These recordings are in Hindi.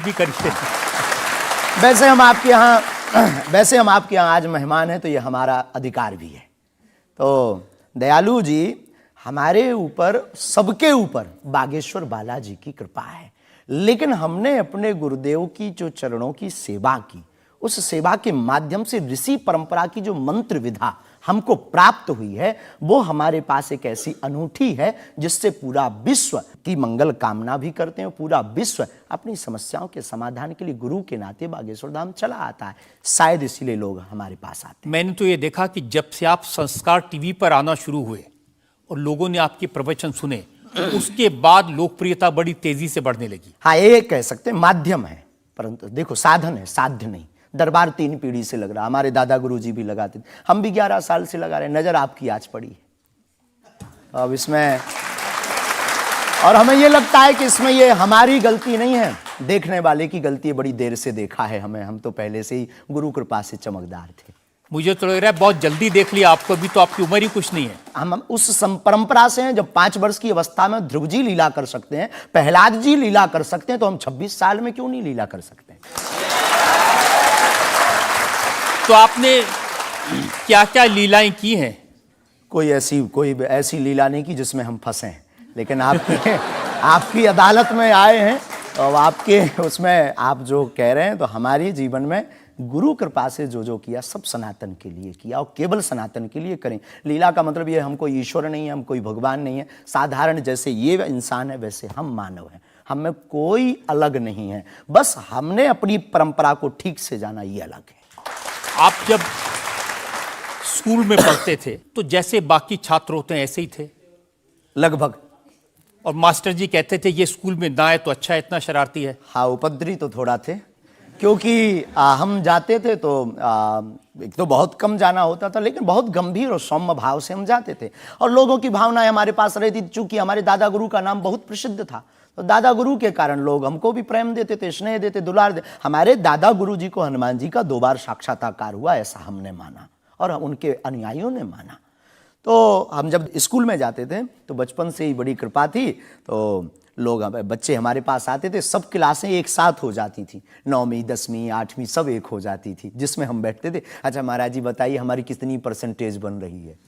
भी करिए। वैसे हम आपके यहाँ आज मेहमान हैं, तो ये हमारा अधिकार भी है। तो दयालु जी, हमारे ऊपर, सबके ऊपर बागेश्वर बालाजी की कृपा है, लेकिन हमने अपने गुरुदेव की जो चरणों की सेवा की, उस सेवा के माध्यम से ऋषि परंपरा की जो मंत्र विधा हमको प्राप्त हुई है, वो हमारे पास एक ऐसी अनूठी है जिससे पूरा विश्व की मंगल कामना भी करते हैं। पूरा विश्व अपनी समस्याओं के समाधान के लिए गुरु के नाते बागेश्वर धाम चला आता है। शायद इसीलिए लोग हमारे पास आते हैं। मैंने तो ये देखा कि जब से आप संस्कार टीवी पर आना शुरू हुए और लोगों ने आपके प्रवचन सुने, उसके बाद लोकप्रियता बड़ी तेजी से बढ़ने लगी। हाँ, ये कह सकते हैं माध्यम है, परंतु देखो साधन है, साध्य नहीं। दरबार 3 पीढ़ी से लग रहा, हमारे दादा गुरुजी भी लगाते थे, हम भी 11 साल से लगा रहे हैं। नजर आपकी आज पड़ी है अब इसमें, और हमें ये लगता है कि इसमें ये हमारी गलती नहीं है, देखने वाले की गलती है। बड़ी देर से देखा है हमें, हम तो पहले से ही गुरु कृपा से चमकदार थे। मुझे तो लग रहा है बहुत जल्दी देख लिया आपको, भी तो आपकी उम्र ही कुछ नहीं है। हम उस परंपरा से हैं, जब 5 वर्ष की अवस्था में ध्रुव जी लीला कर सकते हैं, प्रहलाद जी लीला कर सकते हैं, तो हम 26 साल में क्यों नहीं लीला कर सकते? तो आपने क्या क्या लीलाएं की हैं? कोई ऐसी लीला नहीं की जिसमें हम फंसे, लेकिन आपकी अदालत में आए हैं, और आपके उसमें आप जो कह रहे हैं, तो हमारे जीवन में गुरु कृपा से जो किया सब सनातन के लिए किया, और केवल सनातन के लिए करें। लीला का मतलब ये, हम कोई ईश्वर नहीं है, हम कोई भगवान नहीं है। साधारण जैसे ये इंसान है, वैसे हम मानव हैं, हम में कोई अलग नहीं है। बस हमने अपनी परंपरा को ठीक से जाना, ये अलग है। आप जब स्कूल में पढ़ते थे तो जैसे बाकी छात्र होते हैं ऐसे ही थे लगभग, और मास्टर जी कहते थे ये स्कूल में ना आए तो अच्छा है, इतना शरारती है। हाँ, उपद्रवी तो थोड़ा थे, क्योंकि हम जाते थे तो एक तो बहुत कम जाना होता था, लेकिन बहुत गंभीर और सौम्य भाव से हम जाते थे, और लोगों की भावनाएं हमारे पास रहती थी। चूंकि हमारे दादा गुरु का नाम बहुत प्रसिद्ध था, तो दादा गुरु के कारण लोग हमको भी प्रेम देते थे, स्नेह देते, दुलार देते। हमारे दादा गुरु जी को हनुमान जी का 2 बार साक्षात्कार हुआ, ऐसा हमने माना और उनके अनुयायियों ने माना। तो हम जब स्कूल में जाते थे तो बचपन से ही बड़ी कृपा थी, तो लोग बच्चे हमारे पास आते थे, सब क्लासें एक साथ हो जाती थी, 9वीं 10वीं 8वीं सब एक हो जाती थी, जिसमें हम बैठते थे। अच्छा महाराज जी बताइए हमारी कितनी परसेंटेज बन रही है?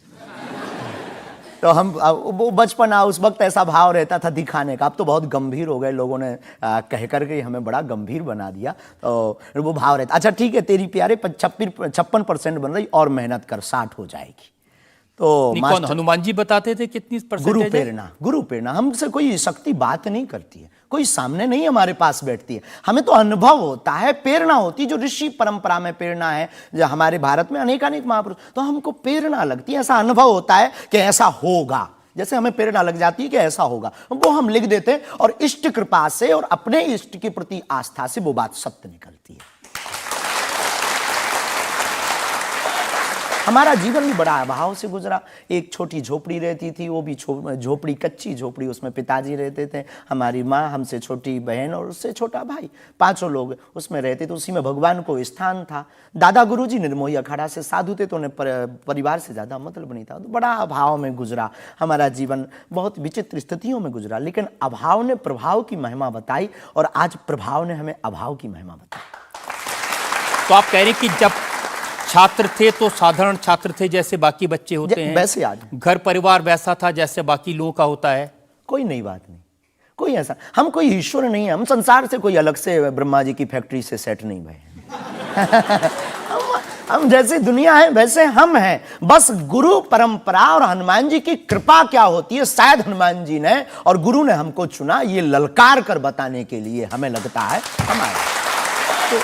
तो हम, वो बचपना, उस वक्त ऐसा भाव रहता था दिखाने का। अब तो बहुत गंभीर हो गए, लोगों ने कह करके हमें बड़ा गंभीर बना दिया, तो वो भाव रहता। अच्छा ठीक है तेरी प्यारे 56% बन रही, और मेहनत कर 60 हो जाएगी। तो कौन, हनुमान जी बताते थे कितनी परसेंटेज? गुरु प्रेरणा हमसे कोई शक्ति बात नहीं करती है, कोई सामने नहीं हमारे पास बैठती है, हमें तो अनुभव होता है, प्रेरणा होती है, जो ऋषि परंपरा में प्रेरणा है। जो हमारे भारत में अनेकानेक महापुरुष, तो हमको प्रेरणा लगती है, ऐसा अनुभव होता है कि ऐसा होगा, जैसे हमें प्रेरणा लग जाती है कि ऐसा होगा, वो हम लिख देते हैं, और इष्ट कृपा से और अपने इष्ट के प्रति आस्था से वो बात सत्य निकलती है। हमारा जीवन भी बड़ा अभाव से गुजरा। एक छोटी झोपड़ी रहती थी, वो भी झोपड़ी, कच्ची झोपड़ी, उसमें पिताजी रहते थे, हमारी माँ, हमसे छोटी बहन और उससे छोटा भाई, 5 लोग उसमें रहते थे। उसी में भगवान को स्थान था। दादा गुरुजी निर्मोही अखाड़ा से साधु थे, तो उन्हें परिवार से ज़्यादा मतलब नहीं था। तो बड़ा अभाव में गुजरा हमारा जीवन, बहुत विचित्र स्थितियों में गुजरा, लेकिन अभाव ने प्रभाव की महिमा बताई, और आज प्रभाव ने हमें अभाव की महिमा बताई। तो आप कह रहे हैं कि जब छात्र थे तो साधारण छात्र थे, जैसे बाकी बच्चे होते हैं, वैसे आज घर परिवार वैसा था जैसे बाकी लोगों का होता है। कोई नई बात नहीं, कोई ऐसा, हम कोई ईश्वर नहीं है, हम संसार से कोई अलग से ब्रह्मा जी की फैक्ट्री से सेट नहीं भये। हम जैसे दुनिया है वैसे हम हैं। बस गुरु परंपरा और हनुमान जी की कृपा क्या होती है, शायद हनुमान जी ने और गुरु ने हमको चुना, ये ललकार कर बताने के लिए, हमें लगता है हमारा। तो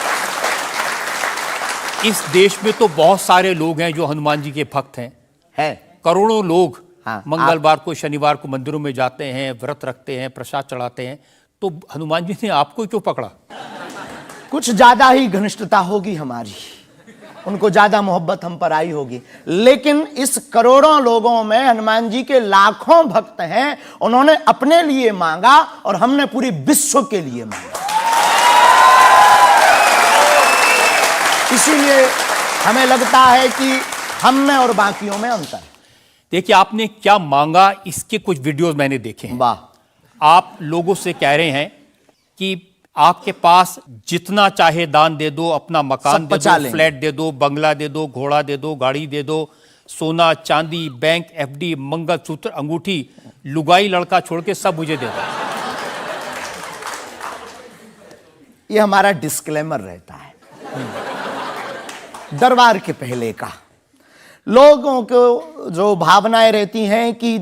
इस देश में तो बहुत सारे लोग हैं जो हनुमान जी के भक्त हैं, करोड़ों लोग। हाँ, मंगलवार को, शनिवार को मंदिरों में जाते हैं, व्रत रखते हैं, प्रसाद चढ़ाते हैं। तो हनुमान जी ने आपको क्यों पकड़ा? कुछ ज्यादा ही घनिष्ठता होगी हमारी, उनको ज्यादा मोहब्बत हम पर आई होगी। लेकिन इस करोड़ों लोगों में हनुमान जी के लाखों भक्त हैं, उन्होंने अपने लिए मांगा और हमने पूरी विश्व के लिए मांगा। इसीलिए हमें लगता है कि हम में और बाकियों में अंतर है। देखिए आपने क्या मांगा, इसके कुछ वीडियोस मैंने देखे हैं। वाह। आप लोगों से कह रहे हैं कि आपके पास जितना चाहे दान दे दो, अपना मकान सब दे बचा दो, लेंगे। फ्लैट दे दो, बंगला दे दो, घोड़ा दे दो, गाड़ी दे दो, सोना चांदी, बैंक, एफडी, मंगलसूत्र, अंगूठी, लुगाई लड़का छोड़ के सब मुझे दे दो। ये हमारा डिस्क्लेमर रहता है दरबार के पहले का। लोगों को जो भावनाएं रहती हैं कि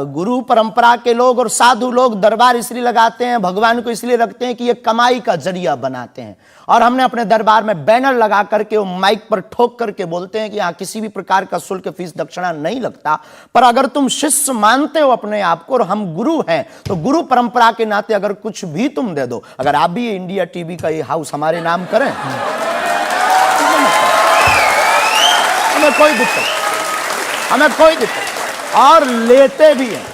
गुरु परंपरा के लोग और साधु लोग दरबार इसलिए लगाते हैं, भगवान को इसलिए रखते हैं कि ये कमाई का जरिया बनाते हैं। और हमने अपने दरबार में बैनर लगा करके वो माइक पर ठोक करके बोलते हैं कि यहाँ किसी भी प्रकार का शुल्क, फीस, दक्षिणा नहीं लगता। पर अगर तुम शिष्य मानते हो अपने आप को और हम गुरु हैं, तो गुरु परंपरा के नाते अगर कुछ भी तुम दे दो, अगर आप भी इंडिया टीवी का ये हाउस हमारे नाम करें, हमें कोई दिक्कत और लेते भी हैं।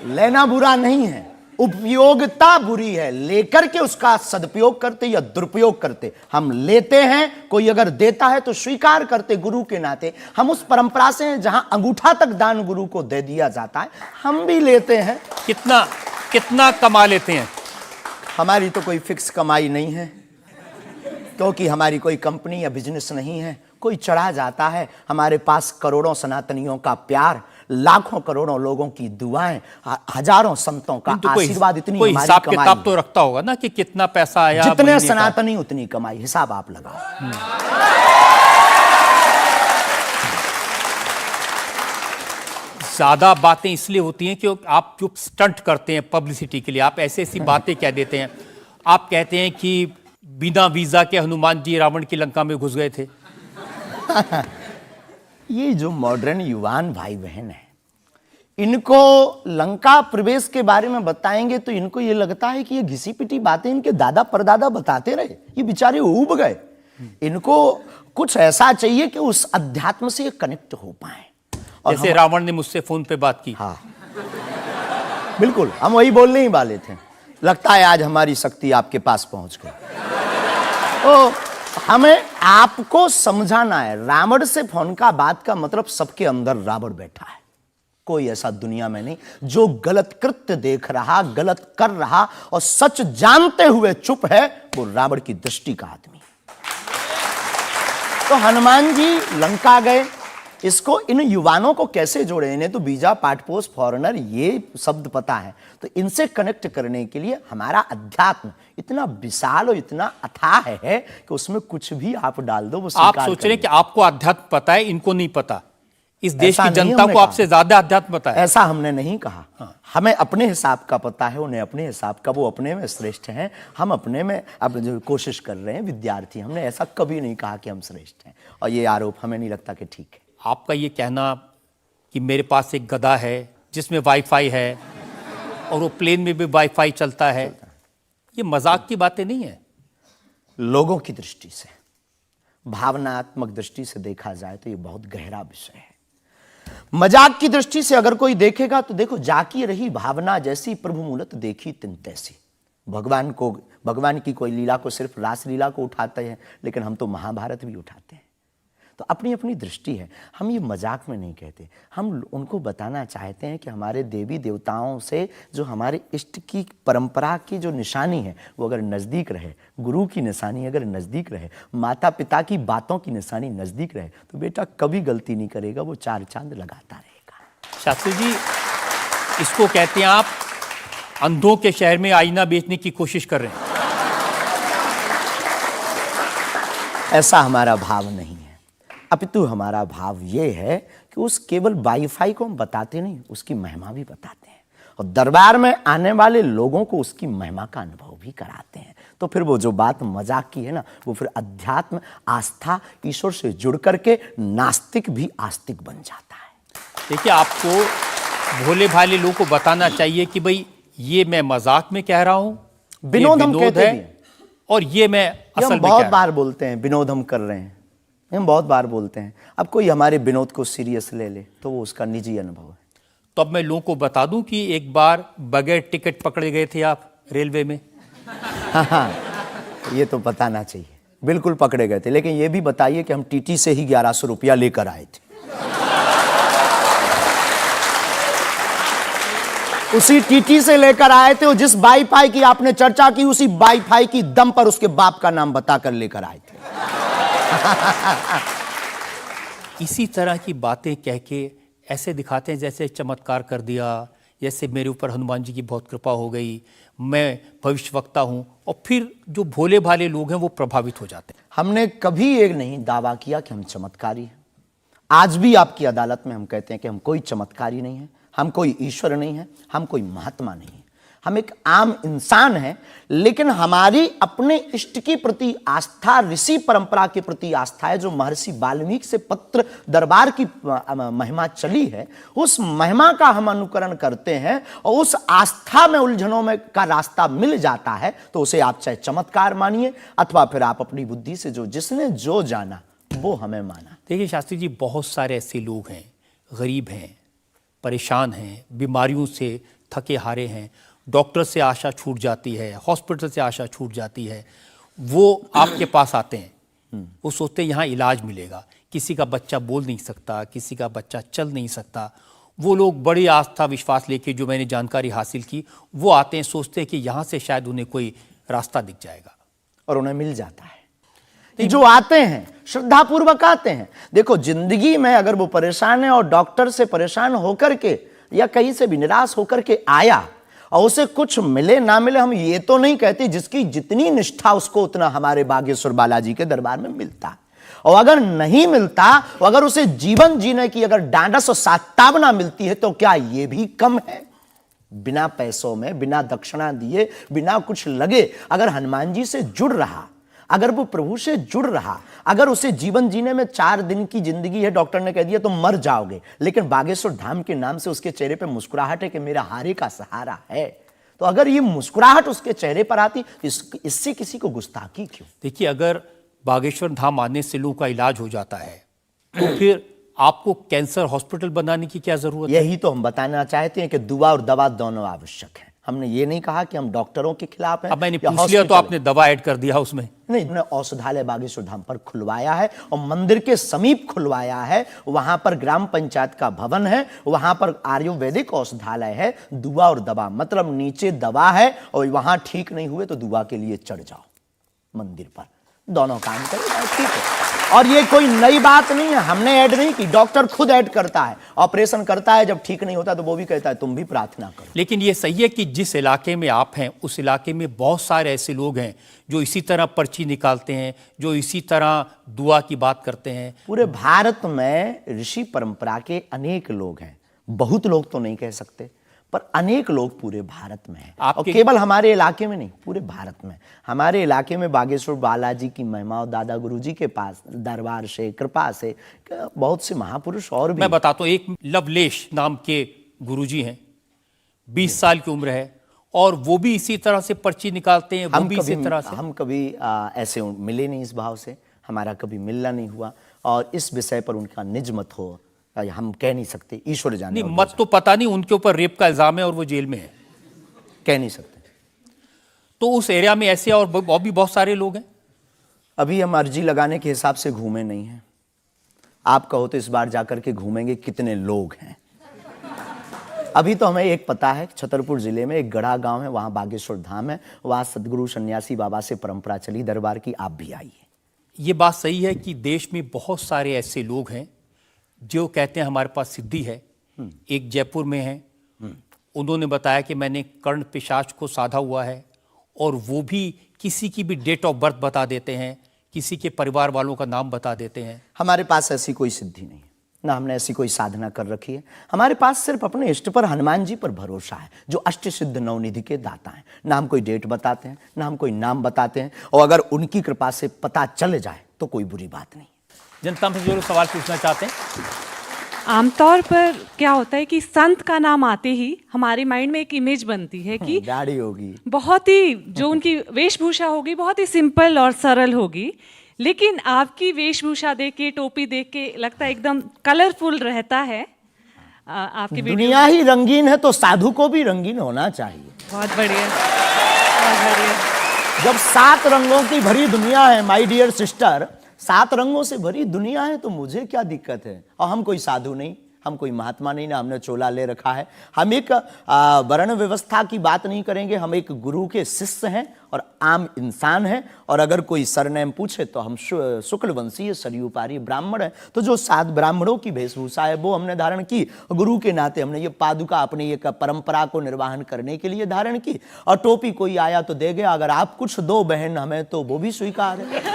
लेना बुरा नहीं है, उपयोगिता बुरी है। लेकर के उसका सदुपयोग करते या दुरुपयोग करते। हम लेते हैं, कोई अगर देता है तो स्वीकार करते गुरु के नाते। हम उस परंपरा से हैं जहां अंगूठा तक दान गुरु को दे दिया जाता है, हम भी लेते हैं। कितना कमा लेते हैं? हमारी तो कोई फिक्स कमाई नहीं है, क्योंकि हमारी कोई कंपनी या बिजनेस नहीं है। कोई चढ़ा जाता है, हमारे पास करोड़ों सनातनियों का प्यार, लाखों करोड़ों लोगों की दुआएं, हजारों संतों का आशीर्वाद, इतनी कोई हमारी हिसाब कमाई किताब तो रखता होगा ना कि कितना पैसा आया जितने महीने का? सनातनी उतनी कमाई, हिसाब आप लगाओ। ज्यादा बातें इसलिए होती हैं कि आप जो स्टंट करते हैं पब्लिसिटी के लिए, आप ऐसी ऐसी बातें कह देते हैं। आप कहते हैं कि बिना वीजा के हनुमान जी रावण की लंका में घुस गए थे। ये जो मॉडर्न युवान भाई बहन है, इनको लंका प्रवेश के बारे में बताएंगे तो इनको ये लगता है कि ये घिसी पिटी बातें इनके दादा परदादा बताते रहे, ये बेचारे ऊब गए। इनको कुछ ऐसा चाहिए कि उस अध्यात्म से कनेक्ट हो पाए। और जैसे रावण ने मुझसे फोन पे बात की। हाँ, बिल्कुल, हम वही बोलने ही वाले थे। लगता है आज हमारी शक्ति आपके पास पहुंच गई। तो हमें आपको समझाना है, रावण से फोन का बात का मतलब सबके अंदर रावण बैठा है। कोई ऐसा दुनिया में नहीं जो गलत कृत्य देख रहा, गलत कर रहा और सच जानते हुए चुप है, वो रावण की दृष्टि का आदमी। तो हनुमान जी लंका गए, इसको इन युवानों को कैसे जोड़े? इन्हें तो वीजा, पासपोर्ट, फॉरेनर ये शब्द पता है। तो इनसे कनेक्ट करने के लिए हमारा अध्यात्म इतना विशाल और इतना अथाह है कि उसमें कुछ भी आप डाल दो, वो आप सोच रहे हैं कि आपको अध्यात्म पता है, इनको नहीं पता। इस देश ऐसा की नहीं जनता हमने को कहा। आपसे ज्यादा अध्यात्म पता है। ऐसा हमने नहीं कहा। हमें अपने हिसाब का पता है, उन्हें अपने हिसाब का। वो अपने में श्रेष्ठ हैं, हम अपने में अब जो कोशिश कर रहे हैं विद्यार्थी। हमने ऐसा कभी नहीं कहा कि हम श्रेष्ठ हैं, और ये आरोप हमें नहीं लगता कि ठीक है। आपका ये कहना कि मेरे पास एक गधा है जिसमें वाईफाई है और वो प्लेन में भी वाईफाई चलता है, ये मजाक की बातें नहीं है। लोगों की दृष्टि से, भावनात्मक दृष्टि से देखा जाए तो ये बहुत गहरा विषय है। मजाक की दृष्टि से अगर कोई देखेगा तो देखो, जाकी रही भावना जैसी, प्रभु मूलत देखी तिन तैसी। भगवान की कोई लीला को सिर्फ रास लीला को उठाते हैं, लेकिन हम तो महाभारत भी उठाते हैं। तो अपनी अपनी दृष्टि है। हम ये मजाक में नहीं कहते, हम उनको बताना चाहते हैं कि हमारे देवी देवताओं से जो हमारे इष्ट की परंपरा की जो निशानी है वो अगर नज़दीक रहे, गुरु की निशानी अगर नज़दीक रहे, माता पिता की बातों की निशानी नज़दीक रहे, तो बेटा कभी गलती नहीं करेगा, वो चार चांद लगाता रहेगा। शास्त्री जी, इसको कहते हैं आप अंधों के शहर में आईना बेचने की कोशिश कर रहे हैं। ऐसा हमारा भाव नहीं है, अपितु हमारा भाव ये है कि उस केवल वाईफाई को हम बताते नहीं, उसकी महिमा भी बताते हैं, और दरबार में आने वाले लोगों को उसकी महिमा का अनुभव भी कराते हैं। तो फिर वो जो बात मजाक की है ना, वो फिर अध्यात्म, आस्था, ईश्वर से जुड़ करके नास्तिक भी आस्तिक बन जाता है। देखिए, आपको भोले भाले लोगों को बताना चाहिए कि भाई ये मैं मजाक में कह रहा हूं, विनोद हम कहते है, भी हैं। और ये मैं ये असल हम में बहुत कह बार बोलते हैं, विनोद हम कर रहे हैं, हम बहुत बार बोलते हैं। अब कोई हमारे विनोद को सीरियस ले ले तो वो उसका निजी अनुभव है। तो अब मैं लोगों को बता दूं कि एक बार बगैर टिकट पकड़े गए थे आप रेलवे में। हाँ, ये तो बताना चाहिए। बिल्कुल पकड़े गए थे, लेकिन ये भी बताइए कि हम टीटी से ही 1100 रुपया लेकर आए थे। उसी टीटी से लेकर आए थे, और जिस वाईफाई की आपने चर्चा की उसी वाईफाई की दम पर उसके बाप का नाम बताकर लेकर आए थे। इसी तरह की बातें कह के ऐसे दिखाते हैं जैसे चमत्कार कर दिया, जैसे मेरे ऊपर हनुमान जी की बहुत कृपा हो गई, मैं भविष्यवक्ता हूं, और फिर जो भोले भाले लोग हैं वो प्रभावित हो जाते हैं। हमने कभी एक नहीं दावा किया कि हम चमत्कारी हैं। आज भी आपकी अदालत में हम कहते हैं कि हम कोई चमत्कारी नहीं है, हम कोई ईश्वर नहीं है, हम कोई महात्मा नहीं है, हम एक आम इंसान हैं। लेकिन हमारी अपने इष्ट के प्रति आस्था, ऋषि परंपरा के प्रति आस्था है, जो महर्षि वाल्मीकि से पत्र दरबार की महिमा चली है, उस महिमा का हम अनुकरण करते हैं, और उस आस्था में उलझनों में का रास्ता मिल जाता है तो उसे आप चाहे चमत्कार मानिए, अथवा फिर आप अपनी बुद्धि से जो जिसने जो जाना वो हमें माना। देखिए शास्त्री जी, बहुत सारे ऐसे लोग हैं, गरीब हैं, परेशान हैं, बीमारियों से थके हारे हैं, डॉक्टर से आशा छूट जाती है, हॉस्पिटल से आशा छूट जाती है, वो आपके पास आते हैं, वो सोचते हैं यहाँ इलाज मिलेगा। किसी का बच्चा बोल नहीं सकता, किसी का बच्चा चल नहीं सकता, वो लोग बड़ी आस्था विश्वास लेके, जो मैंने जानकारी हासिल की, वो आते हैं, सोचते हैं कि यहाँ से शायद उन्हें कोई रास्ता दिख जाएगा, और उन्हें मिल जाता है। जो आते हैं श्रद्धापूर्वक आते हैं। देखो, जिंदगी में अगर वो परेशान है और डॉक्टर से परेशान होकर के या कहीं से भी निराश होकर के आया और उसे कुछ मिले ना मिले, हम ये तो नहीं कहते, जिसकी जितनी निष्ठा उसको उतना हमारे बागेश्वर बालाजी के दरबार में मिलता है। और अगर नहीं मिलता, अगर उसे जीवन जीने की अगर डांडस और सात्तावना मिलती है, तो क्या ये भी कम है? बिना पैसों में, बिना दक्षिणा दिए, बिना कुछ लगे अगर हनुमान जी से जुड़ रहा, अगर वो प्रभु से जुड़ रहा, अगर उसे जीवन जीने में 4 दिन की जिंदगी है, डॉक्टर ने कह दिया तो मर जाओगे, लेकिन बागेश्वर धाम के नाम से उसके चेहरे पे मुस्कुराहट है कि मेरा हारे का सहारा है, तो अगर ये मुस्कुराहट उसके चेहरे पर आती, इससे किसी को गुस्ताखी क्यों? देखिए, अगर बागेश्वर धाम आने से लोगों का इलाज हो जाता है तो फिर आपको कैंसर हॉस्पिटल बनाने की क्या जरूरत है? यही तो हम बताना चाहते हैं कि दुआ और दवा दोनों आवश्यक है। हमने ये नहीं कहा कि हम डॉक्टरों के खिलाफ हैं। अब मैंने पूछ लिया तो आपने दवा ऐड कर दिया उसमें। नहीं, हमने औषधालय बागेश्वर धाम पर खुलवाया है और मंदिर के समीप खुलवाया है। वहां पर ग्राम पंचायत का भवन है, वहां पर आयुर्वेदिक औषधालय है। दुआ और दवा मतलब नीचे दवा है और वहां ठीक नहीं हुए तो दुआ के लिए चढ़ जाओ मंदिर पर, दोनों काम करेगा, ठीक है। और ये कोई नई बात नहीं है, हमने ऐड नहीं की, डॉक्टर खुद ऐड करता है, ऑपरेशन करता है, जब ठीक नहीं होता तो वो भी कहता है तुम भी प्रार्थना करो। लेकिन ये सही है कि जिस इलाके में आप हैं उस इलाके में बहुत सारे ऐसे लोग हैं जो इसी तरह पर्ची निकालते हैं, जो इसी तरह दुआ की बात करते हैं। पूरे भारत में ऋषि परंपरा के अनेक लोग हैं, बहुत लोग तो नहीं कह सकते, पर अनेक लोग पूरे भारत में हैं। और केवल हमारे इलाके में नहीं, पूरे भारत में। हमारे इलाके में बागेश्वर बालाजी की महिमा और दादा गुरुजी के पास दरबार से, कृपा से बहुत से महापुरुष और भी। मैं बताता हूँ, एक लवलेश नाम के गुरुजी हैं, 20 साल की उम्र है, और वो भी इसी तरह से पर्ची निकालते हैं। वो भी इसी तरह से। हम कभी ऐसे मिले नहीं, इस भाव से हमारा कभी मिलना नहीं हुआ, और इस विषय पर उनका निज मत हो हम कह नहीं सकते, ईश्वर जाने। नहीं, मत तो पता नहीं, उनके ऊपर रेप का इल्जाम है और वो जेल में है, कह नहीं सकते। तो उस एरिया में ऐसे और भी बहुत सारे लोग हैं। अभी हम अर्जी लगाने के हिसाब से घूमे नहीं हैं। आप कहो तो इस बार जाकर के घूमेंगे कितने लोग हैं। अभी तो हमें एक पता है, छतरपुर जिले में एक गढ़ा गांव है, वहां बागेश्वर धाम है, वहां सदगुरु सन्यासी बाबा से परंपरा चली दरबार की, आप भी आइए। ये बात सही है कि देश में बहुत सारे ऐसे लोग हैं जो कहते हैं हमारे पास सिद्धि है। एक जयपुर में है, उन्होंने बताया कि मैंने कर्ण पिशाच को साधा हुआ है, और वो भी किसी की भी डेट ऑफ बर्थ बता देते हैं, किसी के परिवार वालों का नाम बता देते हैं। हमारे पास ऐसी कोई सिद्धि नहीं, ना हमने ऐसी कोई साधना कर रखी है। हमारे पास सिर्फ अपने इष्ट पर, हनुमान जी पर भरोसा है, जो अष्ट सिद्ध नवनिधि के दाता हैं। ना हम कोई डेट बताते हैं, ना हम कोई नाम बताते हैं, और अगर उनकी कृपा से पता चल जाए तो कोई बुरी बात नहीं। जनता में जो लोग सवाल पूछना चाहते हैं। आमतौर पर क्या होता है कि संत का नाम आते ही हमारे माइंड में एक इमेज बनती है कि दाढ़ी होगी, बहुत ही जो उनकी वेशभूषा होगी बहुत ही सिंपल और सरल होगी, लेकिन आपकी वेशभूषा देख के, टोपी देख के लगता है एकदम कलरफुल रहता है। आपकी दुनिया ही रंगीन है तो साधु को भी रंगीन होना चाहिए। बहुत बढ़िया, बहुत बढ़िया। जब 7 रंगों की भरी दुनिया है माय डियर सिस्टर, 7 रंगों से भरी दुनिया है, तो मुझे क्या दिक्कत है? और हम कोई साधु नहीं, हम कोई महात्मा नहीं, ना हमने चोला ले रखा है। हम एक वर्ण व्यवस्था की बात नहीं करेंगे, हम एक गुरु के शिष्य हैं और आम इंसान हैं। और अगर कोई सरनेम पूछे तो हम शुक्ल वंशीय सरयू पारी ब्राह्मण हैं। तो जो 7 ब्राह्मणों की वेशभूषा है वो हमने धारण की, गुरु के नाते हमने ये पादुका अपनी एक परंपरा को निर्वाहन करने के लिए धारण की। और टोपी कोई आया तो दे गया, अगर आप कुछ दो बहन हमें तो वो भी स्वीकार है।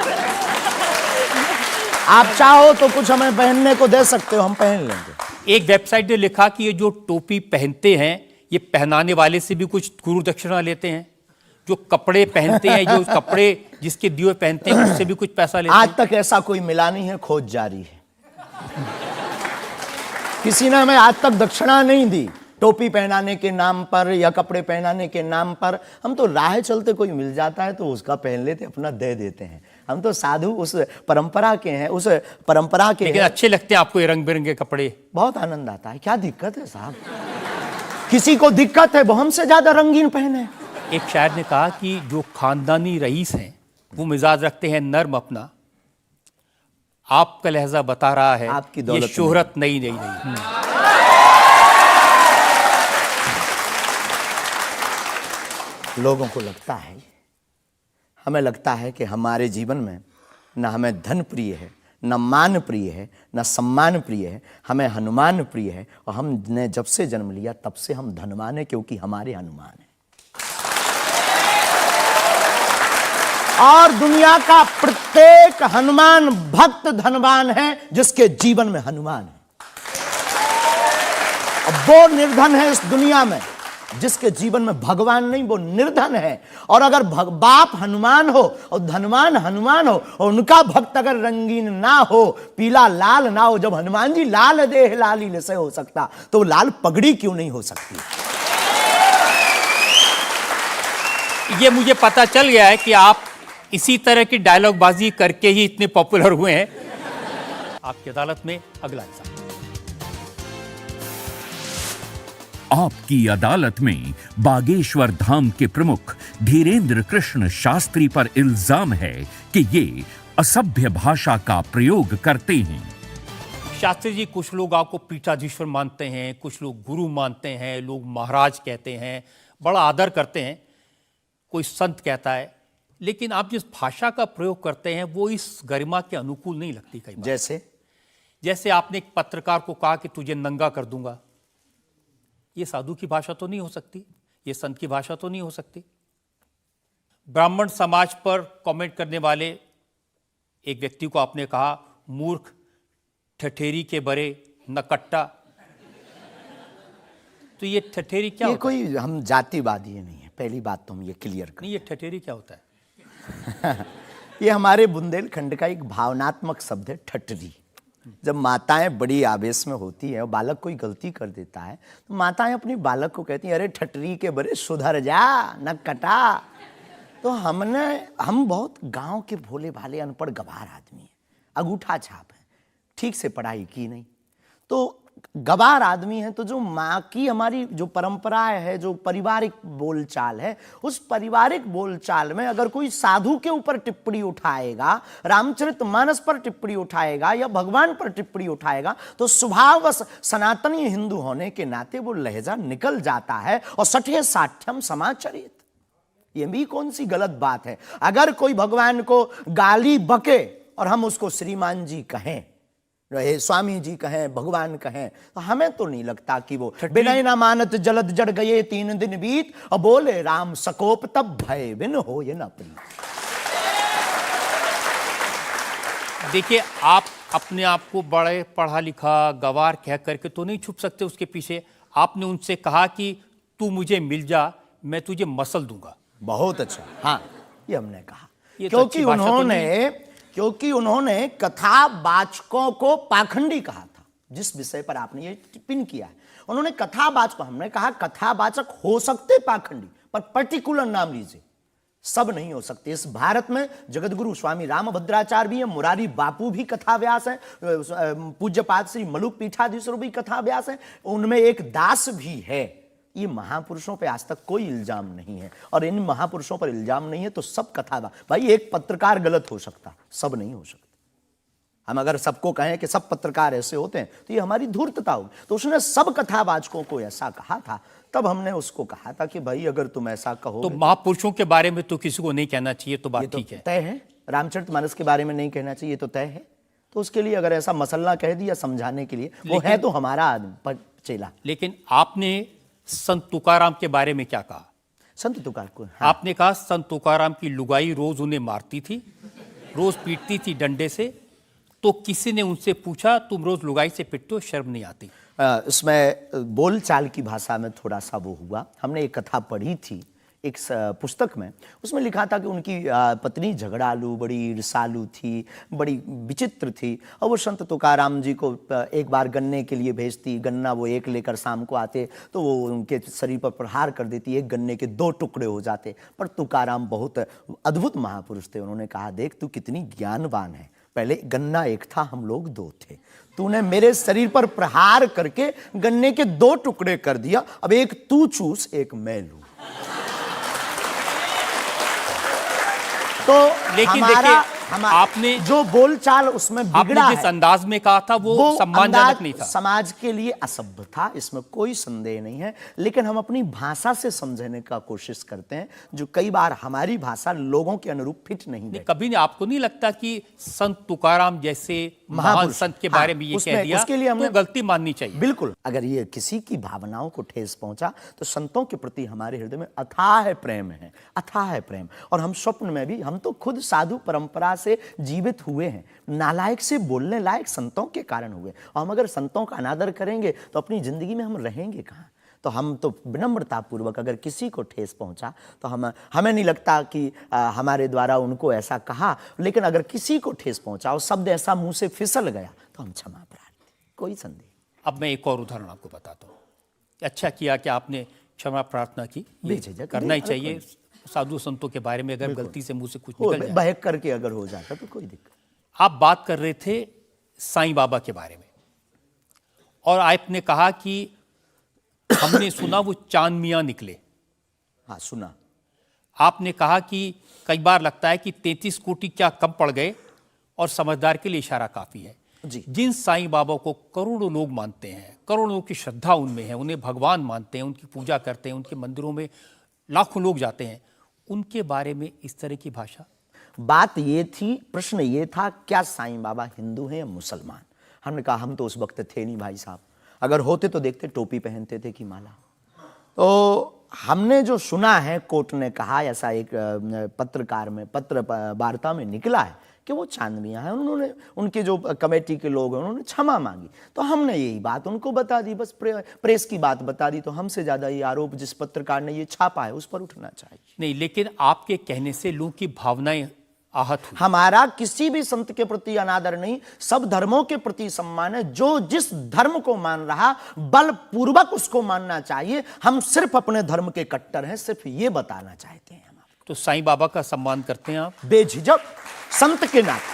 आप चाहो तो कुछ हमें पहनने को दे सकते हो, हम पहन लेंगे। एक वेबसाइट ने लिखा कि ये जो टोपी पहनते हैं ये पहनाने वाले से भी कुछ गुरु दक्षिणा लेते हैं, जो कपड़े पहनते हैं, जो कपड़े जिसके दिए पहनते हैं उससे भी कुछ पैसा लेते हैं। आज तक ऐसा कोई मिला नहीं है, खोज जारी है। किसी ने हमें आज तक दक्षिणा नहीं दी टोपी पहनाने के नाम पर या कपड़े पहनाने के नाम पर। हम तो राह चलते कोई मिल जाता है तो उसका पहन लेते, अपना दे देते हैं। हम तो साधु उस परंपरा के हैं, उस परंपरा के लेकिन अच्छे लगते हैं आपको ये रंग बिरंगे कपड़े? बहुत आनंद आता है। क्या दिक्कत है साहब? किसी को दिक्कत है वो हमसे ज्यादा रंगीन पहने। एक शायर ने कहा कि जो खानदानी रईस हैं वो मिजाज रखते हैं नर्म अपना, आपका लहजा बता रहा है आपकी ये दौलत शोहरत नहीं। लोगों को लगता है, हमें लगता है कि हमारे जीवन में न हमें धन प्रिय है, न मान प्रिय है, न सम्मान प्रिय है, हमें हनुमान प्रिय है। और हमने जब से जन्म लिया तब से हम धनवान हैं, क्योंकि हमारे हनुमान हैं। और दुनिया का प्रत्येक हनुमान भक्त धनवान है जिसके जीवन में हनुमान है। अब वो निर्धन है इस दुनिया में जिसके जीवन में भगवान नहीं, वो निर्धन है। और अगर बाप हनुमान हो और धनवान हनुमान हो और उनका भक्त अगर रंगीन ना हो, पीला लाल ना हो, जब हनुमान जी लाल देह लाली से हो सकता तो लाल पगड़ी क्यों नहीं हो सकती? ये मुझे पता चल गया है कि आप इसी तरह की डायलॉग बाजी करके ही इतने पॉपुलर हुए हैं। आपकी अदालत में अगला इंसान। आपकी अदालत में बागेश्वर धाम के प्रमुख धीरेन्द्र कृष्ण शास्त्री पर इल्जाम है कि ये असभ्य भाषा का प्रयोग करते हैं। शास्त्री जी, कुछ लोग आपको पीठाधीश्वर मानते हैं, कुछ लोग गुरु मानते हैं, लोग महाराज कहते हैं, बड़ा आदर करते हैं, कोई संत कहता है, लेकिन आप जिस भाषा का प्रयोग करते हैं वो इस गरिमा के अनुकूल नहीं लगती कई बार। जैसे आपने एक पत्रकार को कहा कि तुझे नंगा कर दूंगा, ये साधु की भाषा तो नहीं हो सकती, ये संत की भाषा तो नहीं हो सकती। ब्राह्मण समाज पर कमेंट करने वाले एक व्यक्ति को आपने कहा मूर्ख, ठठेरी के बरे, नकट्टा। तो ये ठठेरी क्या होता है? कोई हम जातिवादी नहीं है, पहली बात तो हम ये क्लियर करें। नहीं, ये ठठेरी क्या होता है? ये हमारे बुंदेलखंड का एक भावनात्मक शब्द है, ठठरी। जब माताएं बड़ी आवेश में होती है और बालक कोई गलती कर देता है तो माताएं अपनी बालक को कहती हैं, अरे ठठरी के बरे सुधर जा, न कटा। तो हम बहुत गांव के भोले भाले अनपढ़ गवार आदमी हैं, अंगूठा छाप है, ठीक से पढ़ाई की नहीं, तो गवार आदमी है। तो जो माँ की हमारी जो परंपरा है, जो पारिवारिक बोलचाल है, उस पारिवारिक बोलचाल में अगर कोई साधु के ऊपर टिप्पणी उठाएगा, रामचरितमानस पर टिप्पणी उठाएगा या भगवान पर टिप्पणी उठाएगा, तो स्वभावश सनातनी हिंदू होने के नाते वो लहजा निकल जाता है। और सठे साठ्यम समाचरित, ये भी कौन सी गलत बात है? अगर कोई भगवान को गाली बके और हम उसको श्रीमान जी कहें, स्वामी जी कहें, भगवान कहें, तो हमें तो नहीं लगता कि वो बिनय ना मानत जलद जड़ गए 3 दिन बीत, और बोले राम सकोप तब भय बिन हो ये न प्रीत। देखिए, आप अपने आप को बड़े पढ़ा लिखा गवार कह करके तो नहीं छुप सकते उसके पीछे। आपने उनसे कहा कि तू मुझे मिल जा, मैं तुझे मसल दूंगा। बहुत अच्छा, हाँ, ये हमने कहा, क्योंकि उन्होंने कथावाचकों को पाखंडी कहा था, जिस विषय पर आपने ये टिप्पणी किया है। उन्होंने कथावाचक, हमने कहा कथावाचक हो सकते पाखंडी, पर पर्टिकुलर नाम लीजिए, सब नहीं हो सकते। इस भारत में जगतगुरु स्वामी रामभद्राचार्य भी है, मुरारी बापू भी कथाव्यास है, पूज्यपाद श्री मलुक पीठाधीश्वर भी कथाव्यास है, उनमें एक दास भी है। ये महापुरुषों पे आज तक कोई इल्जाम नहीं है, और इन महापुरुषों पर इल्जाम नहीं है तो सब कथा। भाई, एक पत्रकार गलत हो सकता, सब नहीं हो सकता। हम अगर सबको कहें कि सब पत्रकार ऐसे होते हैं तो ये हमारी धूर्तता होगी। तो उसने सब कथावाचकों को ऐसा कहा था, तब हमने उसको कहा था कि भाई अगर तुम ऐसा कहो तो महापुरुषों के बारे में तो किसी को नहीं कहना चाहिए, तो बात ठीक है। तय है, रामचरितमानस के बारे में नहीं कहना चाहिए तो तय है। तो उसके लिए अगर ऐसा मसला कह दिया समझाने के लिए, वो है तो हमारा आदमी चेला। लेकिन आपने संत तुकाराम के बारे में क्या कहा? संत तुकार को हाँ। आपने कहा संत तुकाराम की लुगाई रोज उन्हें मारती थी, रोज पीटती थी डंडे से। तो किसी ने उनसे पूछा तुम रोज लुगाई से पिटते हो, शर्म नहीं आती? इसमें बोलचाल की भाषा में थोड़ा सा वो हुआ। हमने एक कथा पढ़ी थी एक पुस्तक में, उसमें लिखा था कि उनकी पत्नी झगड़ालू, बड़ी ईर्षालु थी, बड़ी विचित्र थी, और वो संत तुकाराम जी को एक बार गन्ने के लिए भेजती, गन्ना वो एक लेकर शाम को आते तो वो उनके शरीर पर प्रहार कर देती, एक गन्ने के 2 टुकड़े हो जाते। पर तुकाराम बहुत अद्भुत महापुरुष थे, उन्होंने कहा देख तू कितनी ज्ञानवान है, पहले गन्ना एक था हम लोग 2 थे, तूने मेरे शरीर पर प्रहार करके गन्ने के 2 टुकड़े कर दिया, अब एक तू चूस एक मैं लूं। तो लेकिन हमारा आपने जो बोलचाल उसमें बिगड़ा आपने जिस अंदाज में कहा था वो सम्मानजनक नहीं था, समाज के लिए असभ्य था, इसमें कोई संदेह नहीं है। लेकिन हम अपनी भाषा से समझने का कोशिश करते हैं, जो कई बार हमारी भाषा लोगों के अनुरूप फिट नहीं है। कभी नहीं आपको नहीं लगता कि संत तुकाराम जैसे महान संत के बारे में ये कह दिया, उसके लिए हमें गलती माननी चाहिए? बिल्कुल, अगर ये किसी की भावनाओं को ठेस पहुंचा तो संतों के प्रति हमारे हृदय में अथाह प्रेम है, अथाह प्रेम। और हम स्वप्न में भी, हम तो खुद साधु परंपरा से जीवित हुए हैं, नालायक से बोलने लायक संतों के कारण हुए। और हम अगर संतों का अनादर करेंगे तो अपनी जिंदगी में हम रहेंगे कहाँ? तो हम तो विनम्रता पूर्वक अगर किसी को ठेस पहुंचा तो हमें नहीं लगता कि हमारे द्वारा उनको ऐसा कहा, लेकिन अगर किसी को ठेस पहुंचा और शब्द ऐसा मुंह से फिसल गया तो हम क्षमा प्रार्थी, कोई संदेह। अब मैं एक और उदाहरण आपको बताता हूँ। अच्छा किया कि आपने क्षमा प्रार्थना की, ये करना ही चाहिए। साधु संतों के बारे में अगर गलती से मुंह से कुछ निकल जाए, बहक करके अगर हो जाता तो कोई दिक्कत। आप बात कर रहे थे साईं बाबा के बारे में, और आपने कहा कि हमने सुना वो चांद मियां निकले। हाँ सुना। आपने कहा कि कई बार लगता है कि 33 कोटि क्या कम पड़ गए, और समझदार के लिए इशारा काफी है जी। जिन साईं बाबा को करोड़ों लोग मानते हैं, करोड़ों लोग की श्रद्धा उनमें है, उन्हें भगवान मानते हैं, उनकी पूजा करते हैं, उनके मंदिरों में लाखों लोग जाते हैं, उनके बारे में इस तरह की भाषा? बात ये थी, प्रश्न ये था क्या साईं बाबा हिंदू हैं या मुसलमान? हमने कहा हम तो उस वक्त थे नहीं भाई साहब, अगर होते तो देखते टोपी पहनते थे कि माला। तो हमने जो सुना है, कोर्ट ने कहा, ऐसा एक पत्रकार में पत्र वार्ता में निकला है कि वो चांद मियां हैं। उन्होंने, उनके जो कमेटी के लोग हैं, उन्होंने क्षमा मांगी, तो हमने यही बात उनको बता दी, बस प्रेस की बात बता दी। तो हमसे ज्यादा ये आरोप जिस पत्रकार ने ये छापा है उस पर उठना चाहिए। नहीं, लेकिन आपके कहने से लोगों की भावनाएं आहत हुई। हमारा किसी भी संत के प्रति अनादर नहीं, सब धर्मों के प्रति सम्मान है। जो जिस धर्म को मान रहा बलपूर्वक उसको मानना चाहिए। हम सिर्फ अपने धर्म के कट्टर हैं, सिर्फ ये बताना चाहते हैं हम आपको। तो साईं बाबा का सम्मान करते हैं आप? बेझिझक, संत के नाते,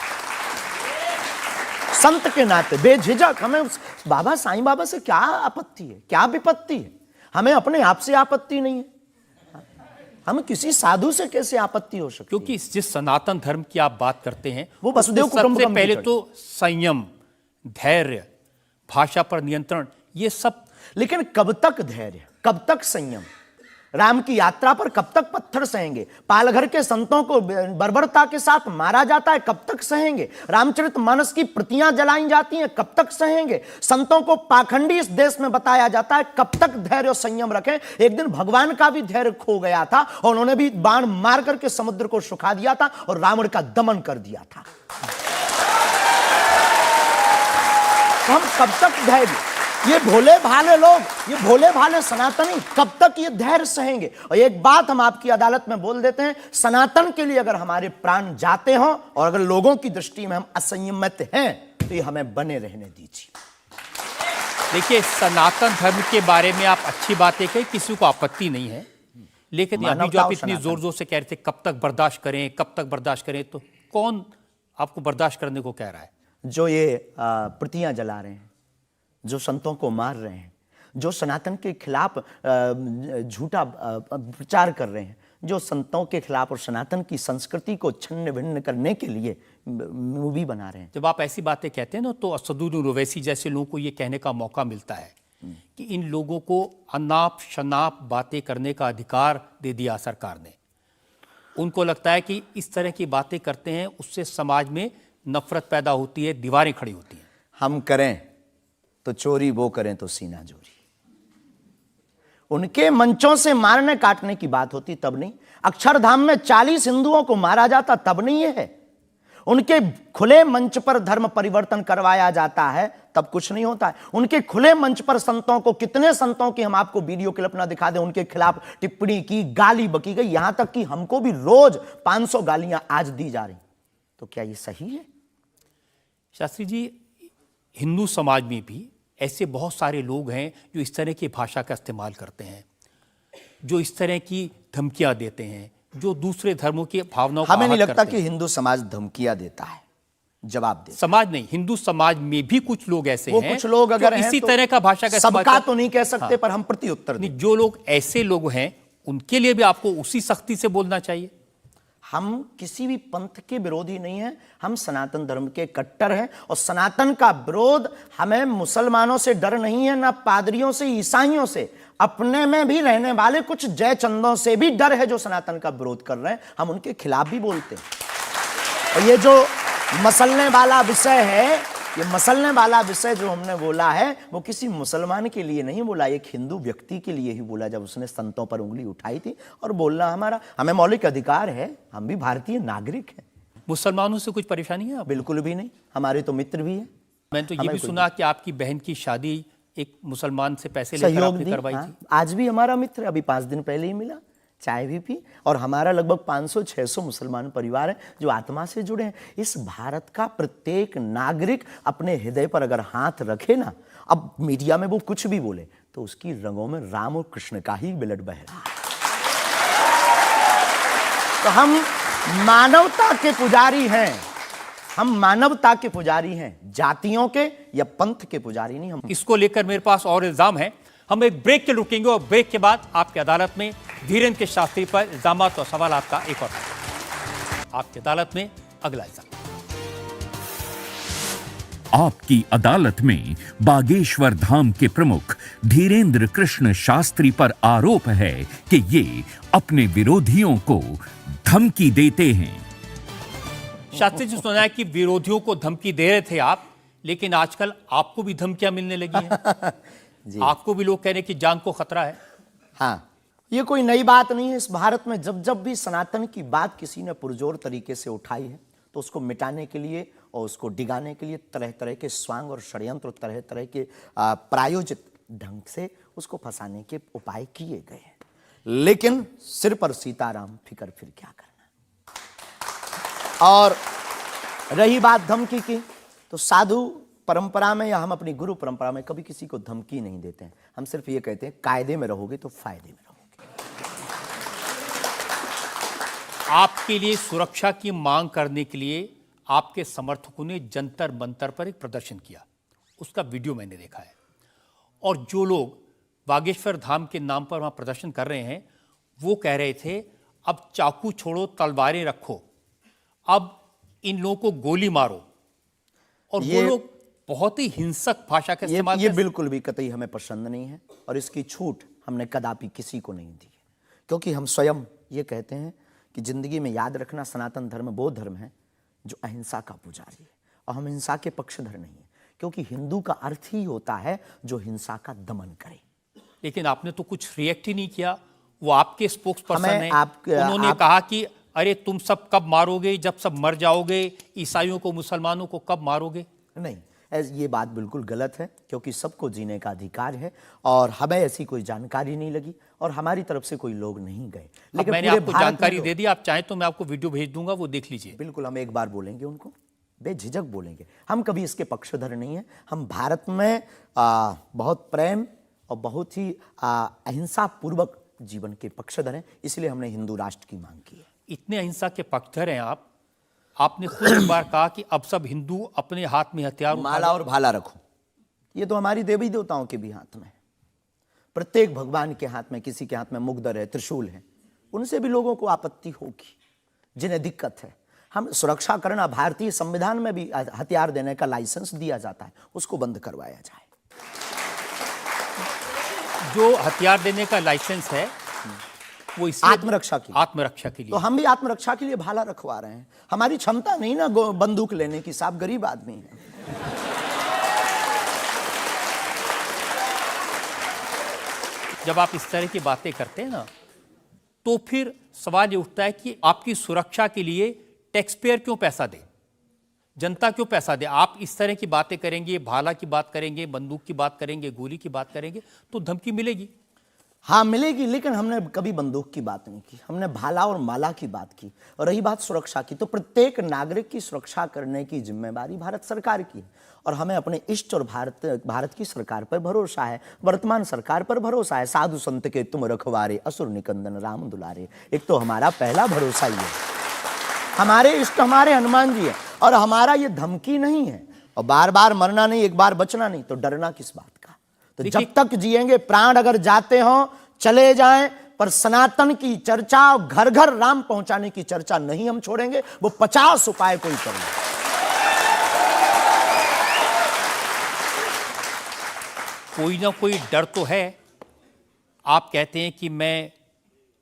संत के नाते बेझिझक। हमें बाबा साईं बाबा से क्या आपत्ति है, क्या विपत्ति है? हमें अपने आप से आपत्ति नहीं है, हमें किसी साधु से कैसे आपत्ति हो सकती? क्योंकि जिस सनातन धर्म की आप बात करते हैं वो वसुदेव सबसे पहले तो संयम, धैर्य, भाषा पर नियंत्रण, ये सब। लेकिन कब तक धैर्य, कब तक संयम? राम की यात्रा पर कब तक पत्थर सहेंगे? पालघर के संतों को बर्बरता के साथ मारा जाता है, कब तक सहेंगे? रामचरितमानस की प्रतियां जलाई जाती हैं, कब तक सहेंगे? संतों को पाखंडी इस देश में बताया जाता है, कब तक धैर्य और संयम रखें? एक दिन भगवान का भी धैर्य खो गया था और उन्होंने भी बाण मार करके समुद्र को सुखा दिया था और रावण का दमन कर दिया था। तो हम कब तक धैर्य, ये भोले भाले लोग, ये भोले भाले सनातनी कब तक ये धैर्य सहेंगे? और एक बात हम आपकी अदालत में बोल देते हैं, सनातन के लिए अगर हमारे प्राण जाते हों और अगर लोगों की दृष्टि में हम असंयमित हैं तो ये हमें बने रहने दीजिए। देखिए, सनातन धर्म के बारे में आप अच्छी बातें कही, किसी को आपत्ति नहीं है, लेकिन अभी जो आप इतनी जोर जोर से कह रहे थे कब तक बर्दाश्त करें, कब तक बर्दाश्त करें, तो कौन आपको बर्दाश्त करने को कह रहा है? जो ये प्रतियां जला रहे हैं, जो संतों को मार रहे हैं, जो सनातन के खिलाफ झूठा प्रचार कर रहे हैं, जो संतों के खिलाफ और सनातन की संस्कृति को छिन्न भिन्न करने के लिए मूवी बना रहे हैं। जब आप ऐसी बातें कहते हैं ना, तो असदुद्दीन ओवैसी जैसे लोगों को ये कहने का मौका मिलता है कि इन लोगों को अनाप शनाप बातें करने का अधिकार दे दिया सरकार ने। उनको लगता है कि इस तरह की बातें करते हैं उससे समाज में नफरत पैदा होती है, दीवारें खड़ी होती हैं। हम करें तो चोरी, वो करें तो सीना जोरी। उनके मंचों से मारने काटने की बात होती तब नहीं। अक्षरधाम में 40 हिंदुओं को मारा जाता तब नहीं है। उनके खुले मंच पर धर्म परिवर्तन करवाया जाता है तब कुछ नहीं होता है। उनके खुले मंच पर संतों को, कितने संतों की हम आपको वीडियो क्लिप ना दिखा दें, उनके खिलाफ टिप्पणी की, गाली बकी गई, यहां तक कि हमको भी रोज 500 गालियां आज दी जा रही। तो क्या ये सही है? शास्त्री जी, हिंदू समाज में भी ऐसे बहुत सारे लोग हैं जो इस तरह की भाषा का इस्तेमाल करते हैं, जो इस तरह की धमकियां देते हैं, जो दूसरे धर्मों की भावनाओं को हमें नहीं आहत लगता करते कि हैं। हिंदू समाज धमकियां देता है, जवाब दे। समाज नहीं, हिंदू समाज में भी कुछ लोग ऐसे वो हैं, कुछ लोग अगर जो हैं इसी तो तरह का भाषा का इस्तेमाल सबका करते तो नहीं कह सकते, हाँ। पर हम प्रत्युत्तर दें। नहीं, जो लोग ऐसे लोग हैं उनके लिए भी आपको उसी सख्ती से बोलना चाहिए। हम किसी भी पंथ के विरोधी नहीं हैं, हम सनातन धर्म के कट्टर हैं। और सनातन का विरोध हमें मुसलमानों से डर नहीं है, ना पादरियों से, ईसाइयों से, अपने में भी रहने वाले कुछ जयचंदों से भी डर है जो सनातन का विरोध कर रहे हैं। हम उनके खिलाफ भी बोलते हैं। और ये जो मसलने वाला विषय है, ये मसलने वाला विषय जो हमने बोला है, वो किसी मुसलमान के लिए नहीं बोला, एक हिंदू व्यक्ति के लिए ही बोला, जब उसने संतों पर उंगली उठाई थी। और बोलना हमें मौलिक अधिकार है, हम भी भारतीय नागरिक हैं। मुसलमानों से कुछ परेशानी है? बिल्कुल भी नहीं, हमारे तो मित्र भी हैं। मैंने तो ये हमें भी कोई सुना कि आपकी बहन की शादी एक मुसलमान से पैसे लेकर सहयोग आपने दी, करवाई हाँ। थी। आज भी हमारा मित्र, अभी 5 दिन पहले ही मिला, चाय भी पी। और हमारा लगभग 500-600 मुसलमान परिवार है जो आत्मा से जुड़े हैं। इस भारत का प्रत्येक नागरिक अपने हृदय पर अगर हाथ रखे ना, अब मीडिया में वो कुछ भी बोले, तो उसकी रंगों में राम और कृष्ण का ही ब्लड बह रहा है। तो हम मानवता के पुजारी हैं, हम मानवता के पुजारी हैं, जातियों के या पंथ के पुजारी नहीं। हम इसको लेकर मेरे पास और इल्जाम है। हम एक ब्रेक के रुकेंगे और ब्रेक के बाद आपकी अदालत में धीरेन्द्र के शास्त्री पर इल्जामात और सवाल का एक और आपकी अदालत में अगला इल्जाम। आपकी अदालत में बागेश्वर धाम के प्रमुख धीरेन्द्र कृष्ण शास्त्री पर आरोप है कि ये अपने विरोधियों को धमकी देते हैं। शास्त्री जी, सुना है कि विरोधियों को धमकी दे रहे थे आप, लेकिन आजकल आपको भी धमकियां मिलने लगी हैं। आपको भी लोग कह रहे हैं कि जान को खतरा है। हाँ, ये कोई नई बात नहीं है। इस भारत में जब जब भी सनातन की बात किसी ने पुरजोर तरीके से उठाई है, तो उसको मिटाने के लिए और उसको डिगाने के लिए तरह तरह के स्वांग और षड्यंत्र, तरह तरह के प्रायोजित ढंग से उसको फंसाने के उपाय किए गए हैं। लेकिन सिर पर सीताराम, फिकर फिर क्या करना। और रही बात धमकी की, तो साधु परंपरा में या हम अपनी गुरु परंपरा में कभी किसी को धमकी नहीं देते हैं। हम सिर्फ ये कहते हैं, कायदे में रहोगे तो फायदे में रहोगे। आपके लिए सुरक्षा की मांग करने के लिए आपके समर्थकों ने जंतर मंतर पर एक प्रदर्शन किया, उसका वीडियो मैंने देखा है। और जो लोग बागेश्वर धाम के नाम पर वहां प्रदर्शन कर रहे हैं, वो कह रहे थे अब चाकू छोड़ो, तलवारें रखो, अब इन लोगों को गोली मारो। और वो लोग बहुत ही हिंसक भाषा का इस्तेमाल ये बिल्कुल भी कतई हमें पसंद नहीं है, और इसकी छूट हमने कदापि किसी को नहीं दी है। क्योंकि हम स्वयं ये कहते हैं कि जिंदगी में याद रखना, सनातन धर्म वो धर्म है जो अहिंसा का पुजारी है, और हम हिंसा के पक्षधर नहीं है। क्योंकि हिंदू का अर्थ ही होता है जो हिंसा का दमन करे। लेकिन आपने तो कुछ रिएक्ट ही नहीं किया। वो आपके स्पोक्स पर्सन हैं, उन्होंने आप कहा कि अरे तुम सब कब मारोगे, जब सब मर जाओगे, ईसाइयों को, मुसलमानों को कब मारोगे? नहीं, ये बात बिल्कुल गलत है, क्योंकि सबको जीने का अधिकार है, और हमें ऐसी कोई जानकारी नहीं लगी, और हमारी तरफ से कोई लोग नहीं गए। लेकिन मैंने आपको जानकारी दे दी, आप चाहें तो मैं आपको वीडियो भेज दूंगा, वो देख लीजिए। बिल्कुल, हम एक बार बोलेंगे उनको, बेझिझक बोलेंगे। हम कभी इसके पक्षधर नहीं है। हम भारत में बहुत प्रेम और बहुत ही अहिंसा पूर्वक जीवन के पक्षधर हैं, इसलिए हमने हिंदू राष्ट्र की मांग की है। इतने अहिंसा के पक्षधर हैं आप, आपने खुद एक बार कहा कि अब सब हिंदू अपने हाथ में हथियार माला और भाला रखो। ये तो हमारी देवी देवताओं के भी हाथ में है। प्रत्येक भगवान के हाथ में, किसी के हाथ में मुगदर है, त्रिशूल है, उनसे भी लोगों को आपत्ति होगी, जिन्हें दिक्कत है। हम सुरक्षा करना, भारतीय संविधान में भी हथियार देने का लाइसेंस दिया जाता है, उसको बंद करवाया जाए। जो हथियार देने का लाइसेंस है वो इसलिए आत्मरक्षा के लिए। आत्मरक्षा के लिए। तो हम भी आत्मरक्षा के लिए भाला रखवा रहे हैं। हमारी क्षमता नहीं ना बंदूक लेने की, साहब गरीब आदमी है। जब आप इस तरह की बातें करते हैं ना, तो फिर सवाल ये उठता है कि आपकी सुरक्षा के लिए टैक्स पेयर क्यों पैसा दे, जनता क्यों पैसा दे? आप इस तरह की बातें करेंगे, भाला की बात करेंगे, बंदूक की बात करेंगे, गोली की बात करेंगे, तो धमकी मिलेगी। हाँ मिलेगी, लेकिन हमने कभी बंदूक की बात नहीं की, हमने भाला और माला की बात की। और रही बात सुरक्षा की, तो प्रत्येक नागरिक की सुरक्षा करने की जिम्मेदारी भारत सरकार की है। और हमें अपने इष्ट और भारत की सरकार पर भरोसा है, वर्तमान सरकार पर भरोसा है। साधु संत के तुम रखवारे, असुर निकंदन राम दुलारे। एक तो हमारा पहला भरोसा ही है, हमारे इष्ट हमारे हनुमान जी है। और हमारा ये धमकी नहीं है। और बार बार मरना नहीं, एक बार बचना नहीं, तो डरना किस बात का? तो जब तक जिएंगे, प्राण अगर जाते हो चले जाएं, पर सनातन की चर्चा, घर घर राम पहुंचाने की चर्चा नहीं हम छोड़ेंगे। वो 50 उपाय कोई कर ले। कोई ना कोई डर तो है। आप कहते हैं कि मैं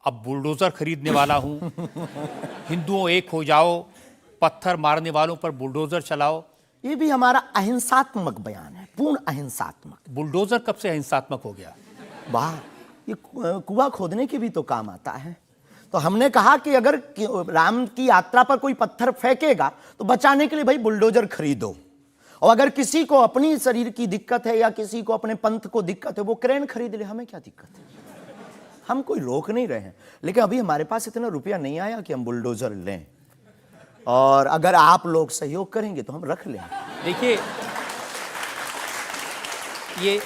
अब बुलडोजर खरीदने वाला हूं, हिंदुओं एक हो जाओ, पत्थर मारने वालों पर बुलडोजर चलाओ। ये भी हमारा अहिंसात्मक बयान है, पूर्ण अहिंसात्मक। बुलडोजर कब से अहिंसात्मक हो गया? वाह, ये कुआं खोदने के भी तो काम आता है। तो हमने कहा कि अगर राम की यात्रा पर कोई पत्थर फेंकेगा तो बचाने के लिए भाई बुलडोजर खरीदो। और अगर किसी को अपनी शरीर की दिक्कत है या किसी को अपने पंथ को दिक्कत है, वो क्रेन खरीद ले, हमें क्या दिक्कत है? हम कोई रोक नहीं रहे हैं। लेकिन अभी हमारे पास इतना रुपया नहीं आया कि हम बुलडोजर लें। और अगर आप लोग सहयोग करेंगे तो हम रख लें। देखिए, ये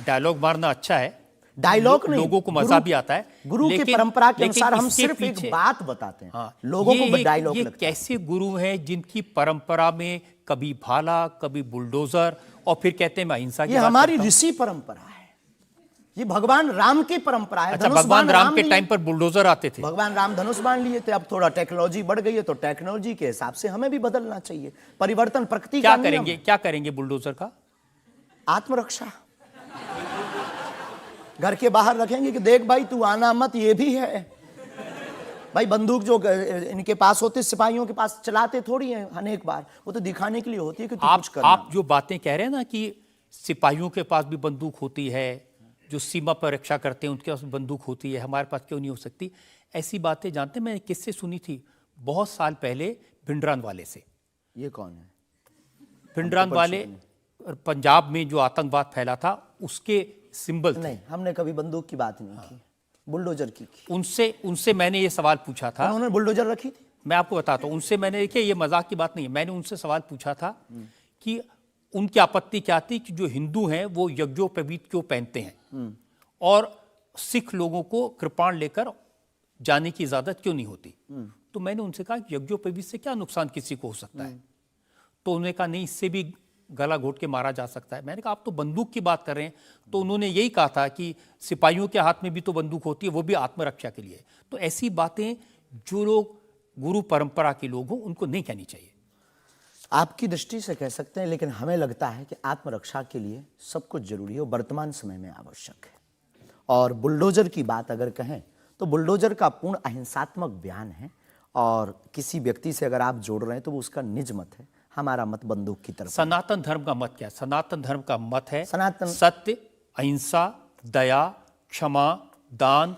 डायलॉग मारना अच्छा है, डायलॉग नहीं, लोगों को मजा भी आता है। गुरु की परंपरा के अनुसार हम सिर्फ एक बात बताते हैं। हाँ, लोगों को डायलॉग ये लगता है। कैसे गुरु हैं जिनकी परंपरा में कभी भाला, कभी बुलडोजर, और फिर कहते हैं मैं अहिंसा की ये बात हमारी करता हूं। ऋषि परंपरा है, ये भगवान राम की परंपरा है। अच्छा, धनुष भगवान बाण राम के लिए। टाइम पर बुलडोजर आते थे। भगवान राम धनुष बाण लिए थे। अब थोड़ा टेक्नोलॉजी बढ़ गई है, तो टेक्नोलॉजी के हिसाब से हमें भी बदलना चाहिए। परिवर्तन प्रकृति का क्या नियम करेंगे, है। क्या करेंगे बुलडोजर का? आत्मरक्षा। घर के बाहर रखेंगे कि देख भाई तू आना मत, ये भी है भाई। बंदूक जो इनके पास होती, सिपाहियों के पास चलाते थोड़ी है अनेक बार, वो तो दिखाने के लिए होती है कि तू कुछ करना। आप जो बातें कह रहे हैं ना कि सिपाहियों के पास भी बंदूक होती है, जो सीमा पर रक्षा करते हैं उनके पास बंदूक होती है, हमारे पास क्यों नहीं हो सकती? ऐसी बातें जानते, मैंने किससे सुनी थी बहुत साल पहले, भिंडरान वाले से। ये कौन है? भिंडरान वाले पंजाब में जो आतंकवाद फैला था उसके सिंबल थे। नहीं, हमने कभी बंदूक की बात नहीं की, बुलडोजर की। उनसे मैंने ये सवाल पूछा था। उन्होंने बुलडोजर रखी थी। मैं आपको बताता हूँ, उनसे मैंने, देखिए ये मजाक की बात नहीं है, मैंने उनसे सवाल पूछा था कि उनकी आपत्ति क्या थी कि जो हिंदू हैं वो यज्ञोपवीत क्यों पहनते हैं और सिख लोगों को कृपाण लेकर जाने की इजाजत क्यों नहीं होती। तो मैंने उनसे कहा कि यज्ञोपवीत से क्या नुकसान किसी को हो सकता है? तो उन्होंने कहा नहीं, इससे भी गला घोट के मारा जा सकता है। मैंने कहा आप तो बंदूक की बात कर रहे हैं। तो उन्होंने यही कहा था कि सिपाहियों के हाथ में भी तो बंदूक होती है, वो भी आत्मरक्षा के लिए। तो ऐसी बातें जो लोग गुरु परंपरा के लोग हों उनको नहीं कहनी चाहिए। आपकी दृष्टि से कह सकते हैं, लेकिन हमें लगता है कि आत्मरक्षा के लिए सब कुछ जरूरी है, वर्तमान समय में आवश्यक है। और बुलडोजर की बात अगर कहें तो बुलडोजर का पूर्ण अहिंसात्मक बयान है। और किसी व्यक्ति से अगर आप जोड़ रहे हैं तो वो उसका निज मत है, हमारा मत बंदूक की तरफ। सनातन धर्म का मत क्या है? सनातन धर्म का मत है सनातन सत्य, अहिंसा, दया, क्षमा, दान,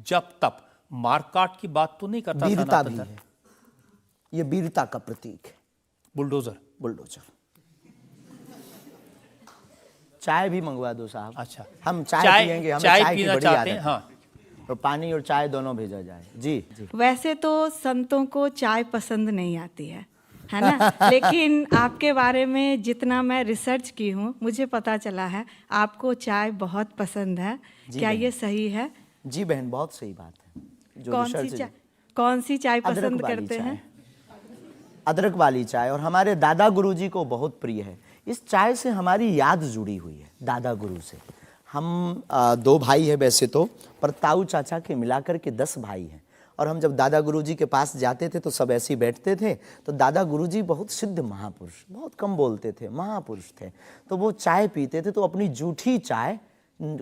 जप, तप। मारकाट की बात तो नहीं करता वीरता सनातन भी धर्म। है, ये वीरता का प्रतीक है बुलडोजर। बुलडोजर। चाय भी मंगवा दो साहब। अच्छा, हम चाय पियेंगे, हमें चाय की पीना बड़ी चाहते आदत हैं। है। हाँ, और पानी और चाय दोनों भेजा जाए। जी जी। वैसे तो संतों को चाय पसंद नहीं आती है ना? लेकिन आपके बारे में जितना मैं रिसर्च की हूँ, मुझे पता चला है आपको चाय बहुत पसंद है। क्या ये सही है? जी बहन, बहुत सही बात है। जो कौन सी चाय अदरक पसंद वाली करते चाय। हैं? अदरक वाली चाय, और हमारे दादा गुरु जी को बहुत प्रिय है। इस चाय से हमारी याद जुड़ी हुई है दादा गुरु से। हम 2 भाई हैं वैसे तो, पर ताऊ चाचा के मिलाकर के 10 भाई हैं। और हम जब दादा गुरुजी के पास जाते थे तो सब ऐसे ही बैठते थे। तो दादा गुरुजी बहुत सिद्ध महापुरुष, बहुत कम बोलते थे, महापुरुष थे। तो वो चाय पीते थे तो अपनी जूठी चाय,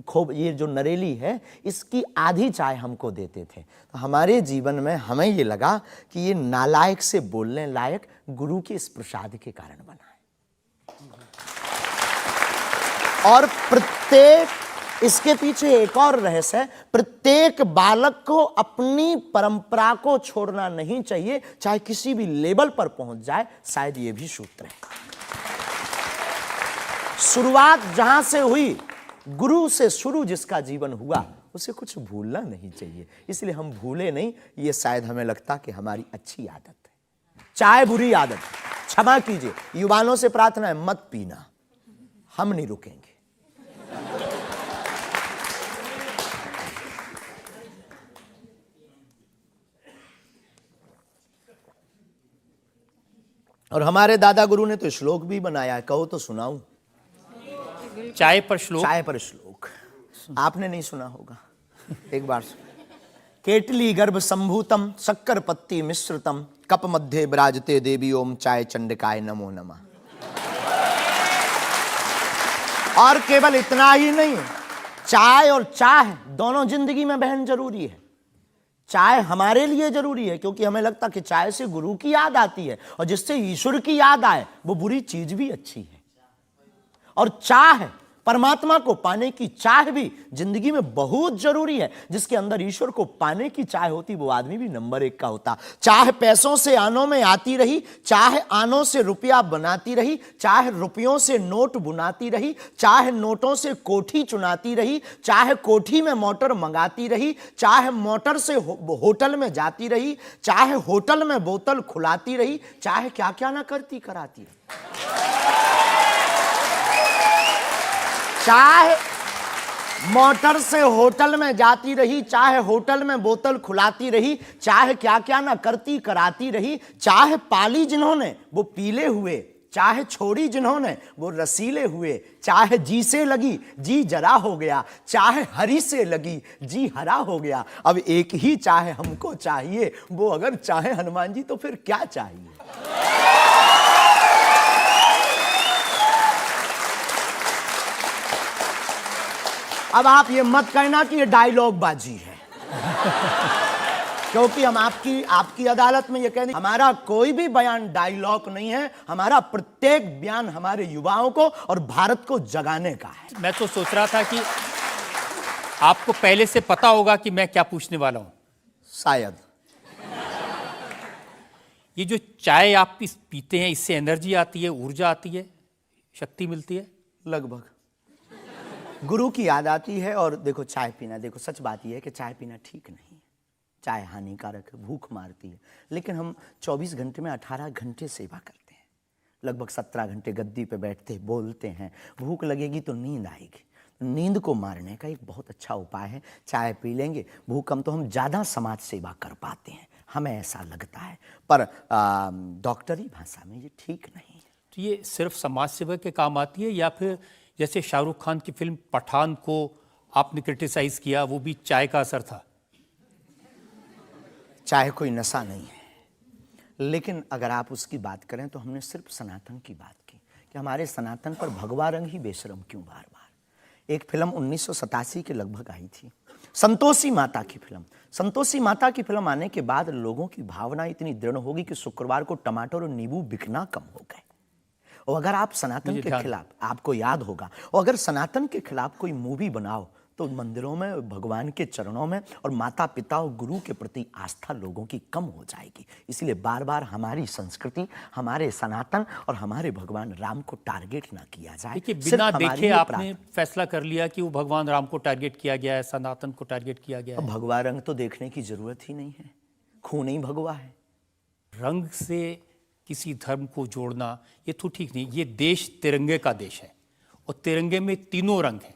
खूब ये जो नरेली है, इसकी आधी चाय हमको देते थे। तो हमारे जीवन में हमें ये लगा कि ये नालायक से बोलने लायक गुरु के इस प्रसाद के कारण बना है। और प्रत्येक, इसके पीछे एक और रहस्य है, प्रत्येक बालक को अपनी परंपरा को छोड़ना नहीं चाहिए, चाहे किसी भी लेवल पर पहुंच जाए। शायद ये भी सूत्र है। शुरुआत जहां से हुई, गुरु से शुरू जिसका जीवन हुआ, उसे कुछ भूलना नहीं चाहिए। इसलिए हम भूले नहीं, ये शायद हमें लगता कि हमारी अच्छी आदत है। चाय बुरी आदत, क्षमा कीजिए, युवाओं से प्रार्थना है मत पीना, हम नहीं रुकेंगे। और हमारे दादा गुरु ने तो श्लोक भी बनाया है, कहो तो सुनाऊं। चाय पर श्लोक। चाय पर श्लोक आपने नहीं सुना होगा, एक बार सुन। केटली गर्भ संभूतम शक्कर पत्ती मिश्रितम कप मध्य विराजते देवी ओम चाय चंडिकाय नमो नमः। और केवल इतना ही नहीं, चाय और चाह दोनों जिंदगी में बहन जरूरी है। चाय हमारे लिए जरूरी है क्योंकि हमें लगता कि चाय से गुरु की याद आती है, और जिससे ईश्वर की याद आए वो बुरी चीज भी अच्छी है। और चाह, परमात्मा को पाने की चाह भी जिंदगी में बहुत जरूरी है। जिसके अंदर ईश्वर को पाने की चाह होती, वो आदमी भी नंबर 1 का होता। चाह पैसों से आनों में आती रही, चाह आनों से रुपया बनाती रही, चाह रुपयों से नोट बुनाती रही, चाह नोटों से कोठी चुनाती रही, चाह कोठी में मोटर मंगाती रही, चाह मोटर से होटल में जाती रही, चाह होटल में बोतल खुलाती रही, चाहे क्या क्या ना करती कराती रही। चाहे मोटर से होटल में जाती रही, चाहे होटल में बोतल खुलाती रही, चाहे क्या क्या ना करती कराती रही, चाहे पाली जिन्होंने वो पीले हुए, चाहे छोड़ी जिन्होंने वो रसीले हुए, चाहे जी से लगी जी जरा हो गया, चाहे हरी से लगी जी हरा हो गया। अब एक ही चाहे हमको चाहिए, वो अगर चाहे हनुमान जी तो फिर क्या चाहिए। अब आप ये मत कहना कि ये डायलॉग बाजी है क्योंकि हम आपकी अदालत में ये कहने, हमारा कोई भी बयान डायलॉग नहीं है। हमारा प्रत्येक बयान हमारे युवाओं को और भारत को जगाने का है। मैं तो सोच रहा था कि आपको पहले से पता होगा कि मैं क्या पूछने वाला हूं। शायद ये जो चाय आप पीते हैं, इससे एनर्जी आती है, ऊर्जा आती है, शक्ति मिलती है? लगभग गुरु की याद आती है। और देखो चाय पीना, देखो सच बात यह है कि चाय पीना ठीक नहीं है, चाय हानिकारक है, भूख मारती है। लेकिन हम 24 घंटे में 18 घंटे सेवा करते हैं, लगभग 17 घंटे गद्दी पे बैठते बोलते हैं। भूख लगेगी तो नींद आएगी, नींद को मारने का एक बहुत अच्छा उपाय है चाय पी लेंगे। भूख कम तो हम ज़्यादा समाज सेवा कर पाते हैं, हमें ऐसा लगता है, पर डॉक्टरी भाषा में ये ठीक नहीं है। तो ये सिर्फ समाज सेवा के काम आती है, या फिर जैसे शाहरुख खान की फिल्म पठान को आपने क्रिटिसाइज किया, वो भी चाय का असर था? चाय कोई नशा नहीं है, लेकिन अगर आप उसकी बात करें तो हमने सिर्फ सनातन की बात की कि हमारे सनातन पर भगवा रंग ही बेशरम क्यों बार बार। एक फिल्म 1987 के लगभग आई थी, संतोषी माता की फिल्म। संतोषी माता की फिल्म आने के बाद लोगों की भावना इतनी दृढ़ होगी कि शुक्रवार को टमाटर और नींबू बिकना कम हो गए। और अगर आप सनातन के खिलाफ, आपको याद होगा, और अगर सनातन के खिलाफ कोई मूवी बनाओ तो मंदिरों में, भगवान के चरणों में और माता पिता और गुरु के प्रति आस्था लोगों की कम हो जाएगी। इसलिए बार बार हमारी संस्कृति, हमारे सनातन और हमारे भगवान राम को टारगेट ना किया जाए। देखिए, बिना देखे आपने फैसला कर लिया कि वो भगवान राम को टारगेट किया गया है, सनातन को टारगेट किया गया है। भगवा रंग तो देखने की जरूरत ही नहीं है, खून ही भगवा है। रंग से किसी धर्म को जोड़ना ये तो ठीक नहीं। ये देश तिरंगे का देश है और तिरंगे में तीनों रंग हैं।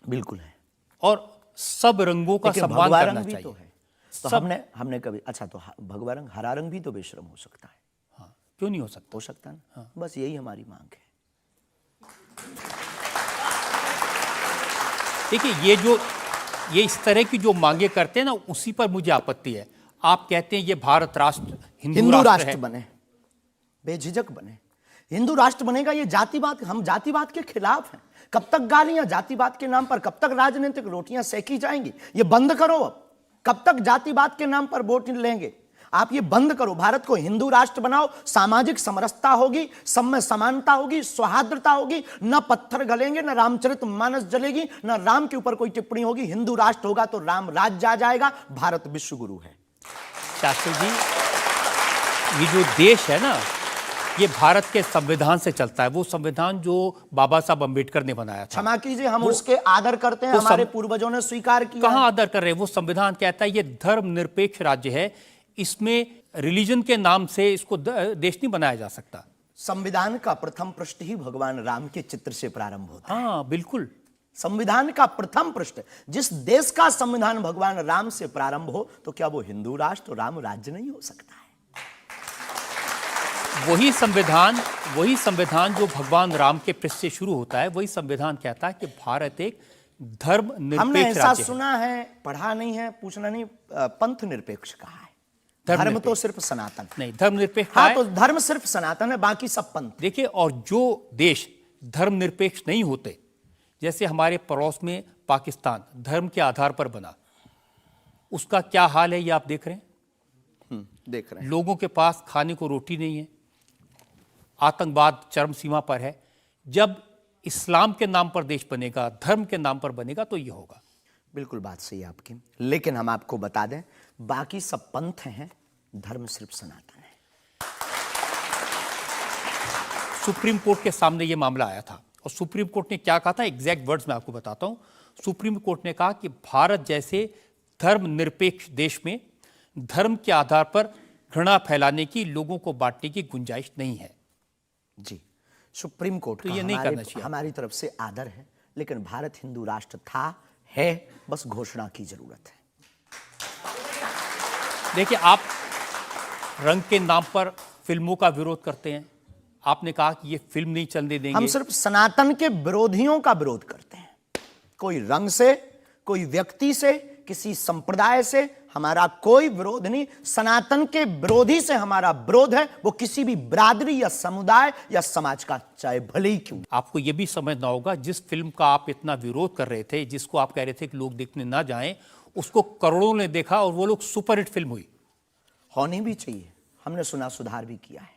बिल्कुल है, और सब रंगों का सम्मान करना चाहिए। तो है तो हमने कभी, अच्छा तो भगवा रंग, हरा रंग भी तो बेशरम हो सकता है। हाँ, क्यों नहीं हो सकता? हो सकता है ना। हाँ। बस यही हमारी मांग है। देखिए, ये जो ये इस तरह की जो मांगे करते हैं ना, उसी पर मुझे आपत्ति है। आप कहते हैं ये भारत राष्ट्र हिंदू राष्ट्र है। बने, बेझिझक बने। हिंदू राष्ट्र बनेगा, ये जातिवाद, हम जातिवाद के खिलाफ हैं। कब तक गालियां जातिवाद के नाम पर, कब तक राजनीतिक रोटियां सेकी जाएंगी? ये बंद करो अब। कब तक जातिवाद के नाम पर वोट लेंगे? आप ये बंद करो। भारत को हिंदू राष्ट्र बनाओ, सामाजिक समरसता होगी, सब में समानता होगी, सौहार्दता होगी, न पत्थर गलेंगे, न रामचरितमानस जलेगी, न राम के ऊपर कोई टिप्पणी होगी। हिंदू राष्ट्र होगा तो राम राज्य आ जाएगा। भारत विश्व गुरु है। शास्त्री जी, ये जो देश है ना, ये भारत के संविधान से चलता है। वो संविधान जो बाबा साहब अंबेडकर ने बनाया था। क्षमा कीजिए, हम उसके आदर करते हैं, हमारे पूर्वजों ने स्वीकार किया। कहां आदर कर रहे हैं? वो संविधान कहता है ये धर्मनिरपेक्ष राज्य है, इसमें रिलीजन के नाम से इसको देश नहीं बनाया जा सकता। संविधान का प्रथम पृष्ठ ही भगवान राम के चित्र से प्रारंभ होता है। हाँ बिल्कुल। संविधान का प्रथम पृष्ठ, जिस देश का संविधान भगवान राम से प्रारंभ हो, तो क्या वो हिंदू राष्ट्र, राम राज्य नहीं हो सकता है? वही संविधान जो भगवान राम के पृष्ठ से शुरू होता है, वही संविधान कहता है कि भारत एक धर्मनिरपेक्ष हमने राज्य ऐसा है। सुना है, पढ़ा नहीं है, पूछना नहीं, पंथ निरपेक्ष कहा है। धर्म तो सिर्फ सनातन नहीं, धर्मनिरपेक्ष हाँ, है। तो धर्म सिर्फ सनातन है, बाकी सब पंथ। देखिए, और जो देश धर्मनिरपेक्ष नहीं होते, जैसे हमारे पड़ोस में पाकिस्तान धर्म के आधार पर बना, उसका क्या हाल है ये आप देख रहे हैं। देख रहे हैं। लोगों के पास खाने को रोटी नहीं है, आतंकवाद चरम सीमा पर है। जब इस्लाम के नाम पर देश बनेगा, धर्म के नाम पर बनेगा, तो ये होगा। बिल्कुल बात सही है आपकी, लेकिन हम आपको बता दें, बाकी सब पंथ हैं, धर्म सिर्फ सनातन है। सुप्रीम कोर्ट के सामने ये मामला आया था, और सुप्रीम कोर्ट ने क्या कहा था, एग्जैक्ट वर्ड्स मैं आपको बताता हूं। सुप्रीम कोर्ट ने कहा कि भारत जैसे धर्मनिरपेक्ष देश में धर्म के आधार पर घृणा फैलाने की, लोगों को बांटने की गुंजाइश नहीं है। जी, सुप्रीम कोर्ट तो का ये नहीं करना चाहिए। हमारी तरफ से आदर है, लेकिन भारत हिंदू राष्ट्र था, है, बस घोषणा की जरूरत है। देखिए, आप रंग के नाम पर फिल्मों का विरोध करते हैं। आपने कहा कि ये फिल्म नहीं चलने देंगे। हम सिर्फ सनातन के विरोधियों का विरोध करते हैं। कोई रंग से, कोई व्यक्ति से, किसी संप्रदाय से हमारा कोई विरोध नहीं। सनातन के विरोधी से हमारा विरोध है, वो किसी भी बिरादरी या समुदाय या समाज का, चाहे भले ही क्यों। आपको ये भी समझना होगा, जिस फिल्म का आप इतना विरोध कर रहे थे, जिसको आप कह रहे थे कि लोग देखने ना जाएं, उसको करोड़ों ने देखा और वो लोग सुपरहिट फिल्म हुई। होनी भी चाहिए। हमने सुना सुधार भी किया है,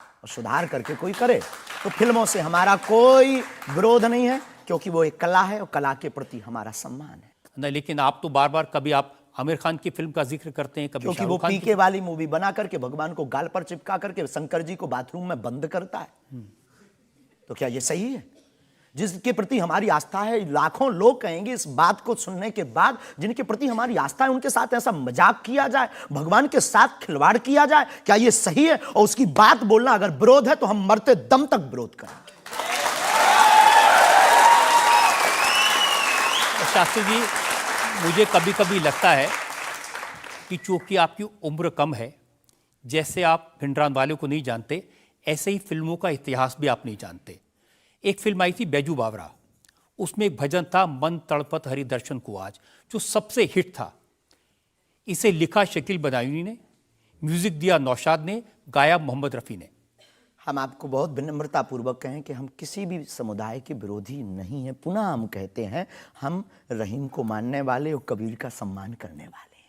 और सुधार करके कोई करे तो फिल्मों से हमारा कोई विरोध नहीं है, क्योंकि वो एक कला है और कला के प्रति हमारा सम्मान है। नहीं, लेकिन आप तो बार बार, कभी आप आमिर खान की फिल्म का जिक्र करते हैं, कभी क्योंकि वो शाहरुख खान पीके वाली मूवी बना करके भगवान को गाल पर चिपका करके शंकर जी को बाथरूम में बंद करता है। तो क्या ये सही है? जिसके प्रति हमारी आस्था है, लाखों लोग कहेंगे इस बात को सुनने के बाद, जिनके प्रति हमारी आस्था है, उनके साथ ऐसा मजाक किया जाए, भगवान के साथ खिलवाड़ किया जाए, क्या ये सही है? और उसकी बात बोलना अगर विरोध है तो हम मरते दम तक विरोध करेंगे। शास्त्री जी, मुझे कभी कभी लगता है कि चूंकि आपकी उम्र कम है, जैसे आप भिंडरान वाले को नहीं जानते, ऐसे ही फिल्मों का इतिहास भी आप नहीं जानते। एक फिल्म आई थी बैजू बावरा, उसमें एक भजन था, मन तड़पत हरि दर्शन को आज, जो सबसे हिट था। इसे लिखा शकील बदायूनी ने, म्यूजिक दिया नौशाद ने, गाया मोहम्मद रफ़ी ने। हम आपको बहुत विनम्रता पूर्वक कहें कि हम किसी भी समुदाय के विरोधी नहीं हैं। पुनः हम कहते हैं, हम रहीम को मानने वाले और कबीर का सम्मान करने वाले हैं।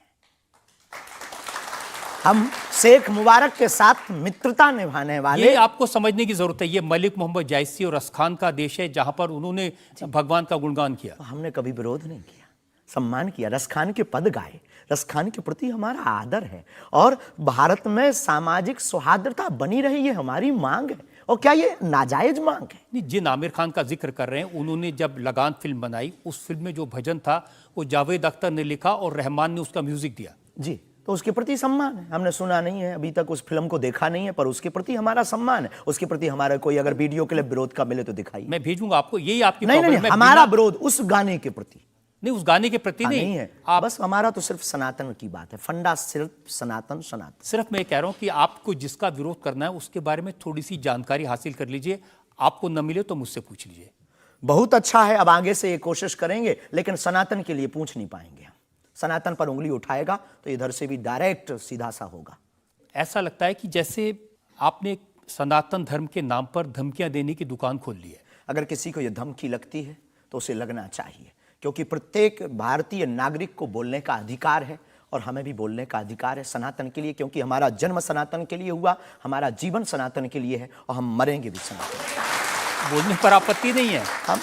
हम शेख मुबारक के साथ मित्रता निभाने वाले। ये आपको समझने की जरूरत है, ये मलिक मोहम्मद जायसी और रसखान का देश है, जहां पर उन्होंने भगवान का गुणगान किया। हमने कभी विरोध नहीं किया, सम्मान किया, रसखान के पद गाए। रसखान के प्रति हमारा आदर है, और भारत में सामाजिक सौहार्दता बनी रही, ये हमारी मांग है। और क्या ये नाजायज मांग है? नहीं, जिन आमिर खान का जिक्र कर रहे हैं, उन्होंने जब लगान फिल्म बनाई, उस फिल्म में जो भजन था वो जावेद अख्तर ने लिखा और रहमान ने उसका म्यूजिक दिया। जी, तो उसके प्रति सम्मान है। हमने सुना नहीं है, अभी तक उस फिल्म को देखा नहीं है, पर उसके प्रति हमारा सम्मान है। उसके प्रति हमारा कोई अगर वीडियो के लिए विरोध का मिले तो दिखाइए। मैं भेजूंगा आपको, यही आपकी नहीं, प्रॉब्लम है। हमारा विरोध उस गाने के प्रति नहीं, उस गाने के प्रति नहीं है। बस हमारा तो सिर्फ सनातन की बात है, फंडा सिर्फ सनातन सनातन। सिर्फ मैं कह रहा हूं कि आपको जिसका विरोध करना है उसके बारे में थोड़ी सी जानकारी हासिल कर लीजिए। आपको न मिले तो मुझसे पूछ लीजिए। बहुत अच्छा है, अब आगे से ये कोशिश करेंगे, लेकिन सनातन के लिए पूछ नहीं पाएंगे हम। सनातन पर उंगली उठाएगा तो इधर से भी डायरेक्ट सीधा सा होगा। ऐसा लगता है कि जैसे आपने सनातन धर्म के नाम पर धमकियां देने की दुकान खोल ली है। अगर किसी को यह धमकी लगती है तो उसे लगना चाहिए, क्योंकि प्रत्येक भारतीय नागरिक को बोलने का अधिकार है और हमें भी बोलने का अधिकार है सनातन के लिए, क्योंकि हमारा जन्म सनातन के लिए हुआ, हमारा जीवन सनातन के लिए है और हम मरेंगे भी सनातन। बोलने पर आपत्ति नहीं है, हम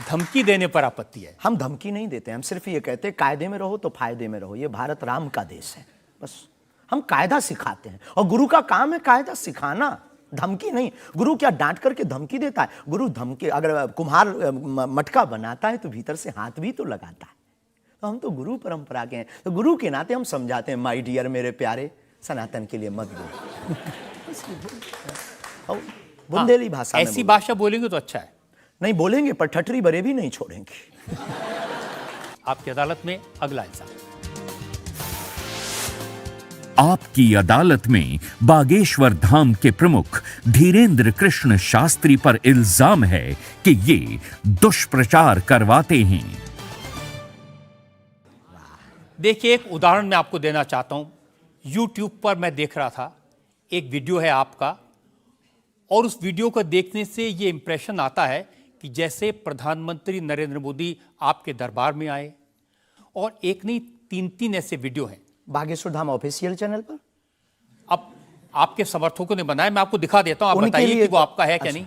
धमकी देने पर आपत्ति है। हम धमकी नहीं देते, हम सिर्फ ये कहते हैं कायदे में रहो तो फायदे में रहो। ये भारत राम का देश है, बस हम कायदा सिखाते हैं और गुरु का काम है कायदा सिखाना, धमकी नहीं। गुरु क्या डांट करके धमकी देता है? गुरु धमकी, अगर कुम्हार मटका बनाता है तो भीतर से हाथ भी तो लगाता है। तो हम तो गुरु परंपरा के हैं, तो गुरु के नाते हम समझाते हैं, माय डियर, मेरे प्यारे, सनातन के लिए मत बोलो। बुंदेली भाषा में ऐसी बोलो। भाषा बोलेंगे तो अच्छा है। नहीं बोलेंगे, पर ठटरी बरे भी नहीं छोड़ेंगे। आपकी अदालत में अगला इल्जाम। आपकी अदालत में बागेश्वर धाम के प्रमुख धीरेंद्र कृष्ण शास्त्री पर इल्जाम है कि ये दुष्प्रचार करवाते हैं। देखिए, एक उदाहरण मैं आपको देना चाहता हूं। YouTube पर मैं देख रहा था, एक वीडियो है आपका, और उस वीडियो को देखने से ये इंप्रेशन आता है कि जैसे प्रधानमंत्री नरेंद्र मोदी आपके दरबार में आए, और एक नहीं 3 ऐसे वीडियो हैं। बागेश्वर धाम ऑफिशियल चैनल पर अब आपके समर्थकों ने बनाया, मैं आपको दिखा देता हूं, आप उनके बताइए लिए कि वो आपका है क्या अच्छा। नहीं।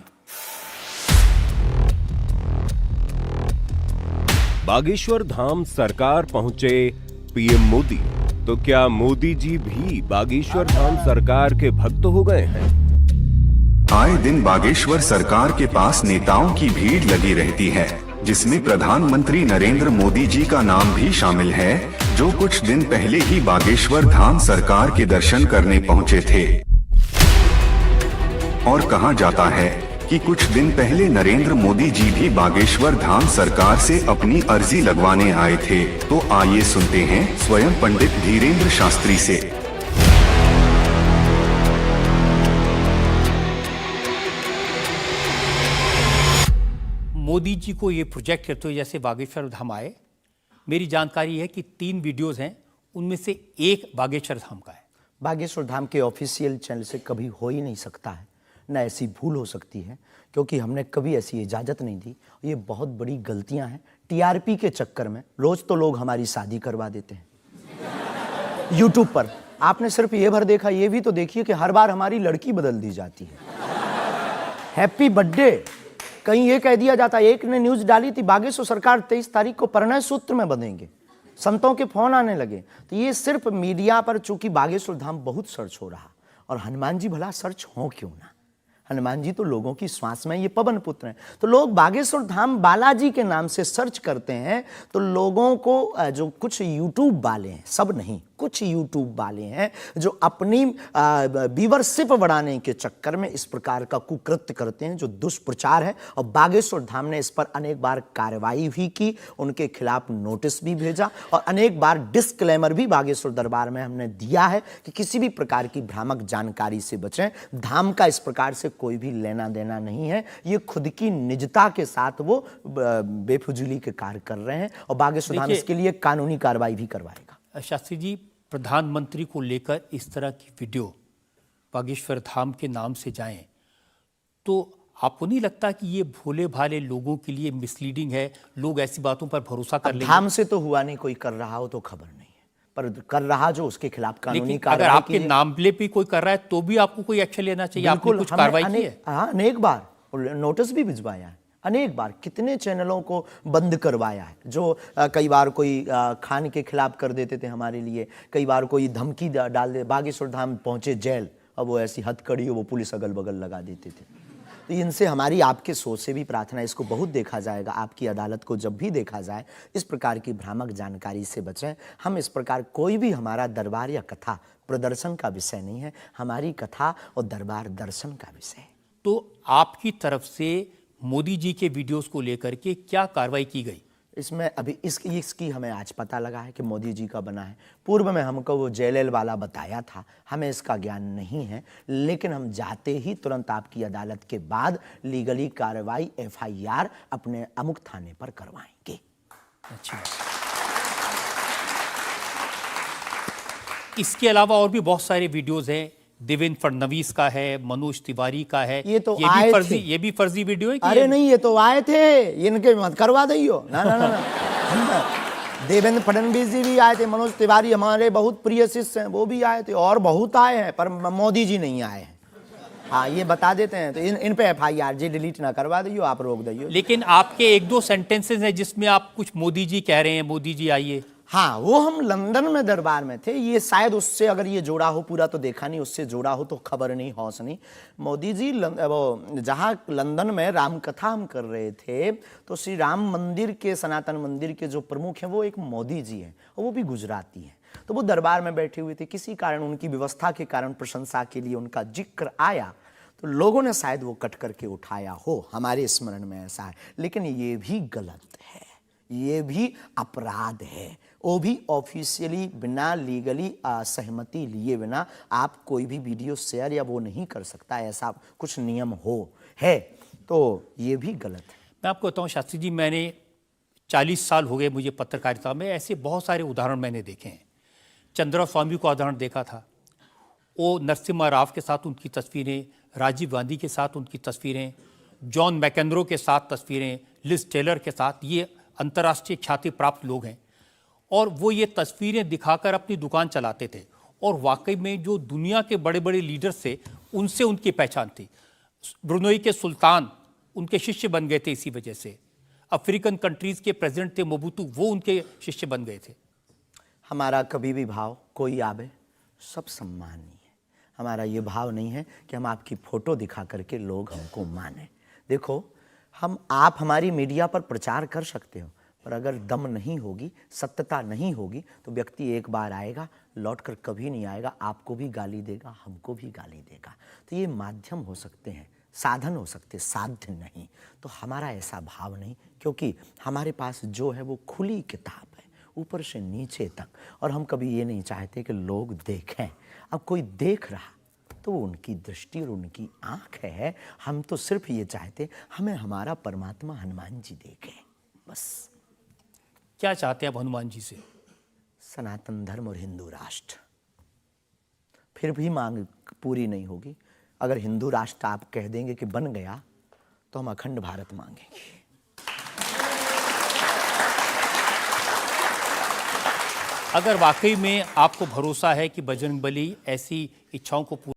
बागेश्वर धाम सरकार पहुंचे पीएम मोदी, तो क्या मोदी जी भी बागेश्वर धाम सरकार के भक्त हो गए हैं? आए दिन बागेश्वर सरकार के पास नेताओं की भीड़ लगी रहती है, जिसमें प्रधानमंत्री नरेंद्र मोदी जी का नाम भी शामिल है, जो कुछ दिन पहले ही बागेश्वर धाम सरकार के दर्शन करने पहुंचे थे। और कहा जाता है कि कुछ दिन पहले नरेंद्र मोदी जी भी बागेश्वर धाम सरकार से अपनी अर्जी लगवाने आए थे। तो आइए सुनते हैं स्वयं पंडित धीरेंद्र शास्त्री से। मोदी जी को ये प्रोजेक्ट करते हुए जैसे बागेश्वर धाम आए, मेरी जानकारी है कि 3 वीडियोस हैं, उनमें से एक बागेश्वर धाम का है। बागेश्वर धाम के ऑफिशियल चैनल से कभी हो ही नहीं सकता है, न ऐसी भूल हो सकती है, क्योंकि हमने कभी ऐसी इजाज़त नहीं दी। ये बहुत बड़ी गलतियां हैं। टीआरपी के चक्कर में रोज तो लोग हमारी शादी करवा देते हैं यूट्यूब पर। आपने सिर्फ ये भर देखा, ये भी तो देखिए कि हर बार हमारी लड़की बदल दी जाती है। हैप्पी बर्थडे कहीं ये कह दिया जाता है। एक ने न्यूज डाली थी, बागेश्वर सरकार 23 तारीख को परिणय सूत्र में बंधेंगे। संतों के फोन आने लगे। तो ये सिर्फ मीडिया पर, चूंकि बागेश्वर धाम बहुत सर्च हो रहा, और हनुमान जी भला सर्च हो क्यों ना, हनुमान जी तो लोगों की श्वास में, ये पवन पुत्र हैं। तो लोग बागेश्वर धाम बालाजी के नाम से सर्च करते हैं, तो लोगों को जो कुछ यूट्यूब वाले हैं, सब नहीं, कुछ यूट्यूब वाले हैं जो अपनी व्यूअरशिप बढ़ाने के चक्कर में इस प्रकार का कुकृत्य करते हैं, जो दुष्प्रचार है। और बागेश्वर धाम ने इस पर अनेक बार कार्रवाई भी की, उनके खिलाफ नोटिस भी भेजा, और अनेक बार डिस्क्लेमर भी बागेश्वर दरबार में हमने दिया है कि किसी भी प्रकार की भ्रामक जानकारी से बचें। धाम का इस प्रकार से कोई भी लेना देना नहीं है। ये खुद की निजता के साथ वो बेफुजूली के कार्य कर रहे हैं, और बागेश्वर धाम इसके लिए कानूनी कार्रवाई भी करवाएगा। शास्त्री जी, प्रधानमंत्री को लेकर इस तरह की वीडियो बागेश्वर धाम के नाम से जाएं, तो आपको नहीं लगता कि ये भोले भाले लोगों के लिए मिसलीडिंग है? लोग ऐसी बातों पर भरोसा कर लेंगे। धाम से तो हुआ नहीं, कोई कर रहा हो तो खबर नहीं है, पर कर रहा जो उसके खिलाफ कानूनी लेकिन कार्रवाई अगर आपके कीजिए। नाम ले भी कोई कर रहा है तो भी आपको कोई एक्शन लेना चाहिए। आपने बिल्कुल, कुछ हमने कार्रवाई की है? हाँ, अनेक बार नोटिस भी भिजवाया है, अनेक बार कितने चैनलों को बंद करवाया है, जो कई बार कोई खान के खिलाफ कर देते थे हमारे लिए, कई बार कोई धमकी डाल दे। बागेश्वर धाम पहुंचे जेल, अब वो ऐसी हथकड़ी हो, वो पुलिस अगल बगल लगा देते थे। तो इनसे हमारी आपके सोच से भी प्रार्थना, इसको बहुत देखा जाएगा, आपकी अदालत को जब भी देखा जाए, इस प्रकार की भ्रामक जानकारी से बचें। हम इस प्रकार, कोई भी हमारा दरबार या कथा प्रदर्शन का विषय नहीं है, हमारी कथा और दरबार दर्शन का विषय है। तो आपकी तरफ से मोदी जी के वीडियोस को लेकर के क्या कार्रवाई की गई? इसमें अभी इसकी हमें आज पता लगा है कि मोदी जी का बना है। पूर्व में हमको वो जेएलएल वाला बताया था, हमें इसका ज्ञान नहीं है, लेकिन हम जाते ही तुरंत आपकी अदालत के बाद लीगली कार्रवाई एफआईआर अपने अमुक थाने पर करवाएंगे। अच्छी बात। इसके अलावा और भी बहुत सारे वीडियोस हैं, देवेंद्र फडणवीस का है, मनोज तिवारी का है। ये तो भी आए फर्जी, थे। ये भी फर्जी वीडियो है कि अरे नहीं, ये तो आए थे, इनके मत करवा दियो। ना ना ना, ना। देवेंद्र फडणवीस जी भी आए थे, मनोज तिवारी हमारे बहुत प्रिय शिष्य हैं, वो भी आए थे, और बहुत आए हैं, पर मोदी जी नहीं आए हैं। हाँ, ये बता देते हैं, तो इन पे एफआईआर जी डिलीट ना करवा दियो, आप रोक दियो। लेकिन आपके एक दो सेंटेंसेस हैं जिसमें आप कुछ मोदी जी कह रहे हैं, मोदी जी आइए। हाँ, वो हम लंदन में दरबार में थे, ये शायद उससे अगर ये जोड़ा हो, पूरा तो देखा नहीं, उससे जोड़ा हो तो खबर नहीं, हौस नहीं। मोदी जी वो जहाँ लंदन में राम कथा हम कर रहे थे, तो श्री राम मंदिर के, सनातन मंदिर के जो प्रमुख हैं वो एक मोदी जी हैं, और वो भी गुजराती हैं। तो वो दरबार में बैठे हुए थे, किसी कारण उनकी व्यवस्था के कारण प्रशंसा के लिए उनका जिक्र आया, तो लोगों ने शायद वो कट करके उठाया हो, हमारे स्मरण में ऐसा है। लेकिन ये भी गलत है, ये भी अपराध है। वो भी ऑफिशियली बिना लीगली सहमति लिए बिना आप कोई भी वीडियो शेयर या वो नहीं कर सकता, ऐसा कुछ नियम है, तो ये भी गलत है। मैं आपको बताऊं शास्त्री जी, मैंने 40 साल हो गए मुझे पत्रकारिता में, ऐसे बहुत सारे उदाहरण मैंने देखे हैं। चंद्रा स्वामी का उदाहरण देखा था, वो नरसिम्हा राव के साथ उनकी तस्वीरें, राजीव गांधी के साथ उनकी तस्वीरें, जॉन मैकेंद्रो के साथ तस्वीरें, लिज टेलर के साथ, ये अंतर्राष्ट्रीय ख्याति प्राप्त लोग हैं, और वो ये तस्वीरें दिखाकर अपनी दुकान चलाते थे। और वाकई में जो दुनिया के बड़े बड़े लीडर्स थे, उनसे उनकी पहचान थी। ब्रुनई के सुल्तान उनके शिष्य बन गए थे इसी वजह से। अफ्रीकन कंट्रीज़ के प्रेसिडेंट थे मोबुतू, वो उनके शिष्य बन गए थे। हमारा कभी भी भाव कोई आवे सब सम्मानीय है। हमारा ये भाव नहीं है कि हम आपकी फ़ोटो दिखा करके लोग हमको माने। देखो, आप हमारी मीडिया पर प्रचार कर सकते हो, पर अगर दम नहीं होगी, सत्यता नहीं होगी, तो व्यक्ति एक बार आएगा, लौटकर कभी नहीं आएगा, आपको भी गाली देगा, हमको भी गाली देगा। तो ये माध्यम हो सकते हैं, साधन हो सकते, साध्य नहीं। तो हमारा ऐसा भाव नहीं, क्योंकि हमारे पास जो है वो खुली किताब है, ऊपर से नीचे तक, और हम कभी ये नहीं चाहते कि लोग देखें। अब कोई देख रहा तो वो उनकी दृष्टि और उनकी आँख है, हम तो सिर्फ ये चाहते हमें हमारा परमात्मा हनुमान जी देखें, बस। क्या चाहते हैं आप हनुमान जी से? सनातन धर्म और हिंदू राष्ट्र। फिर भी मांग पूरी नहीं होगी। अगर हिंदू राष्ट्र आप कह देंगे कि बन गया, तो हम अखंड भारत मांगेंगे। अगर वाकई में आपको भरोसा है कि बजरंगबली ऐसी इच्छाओं को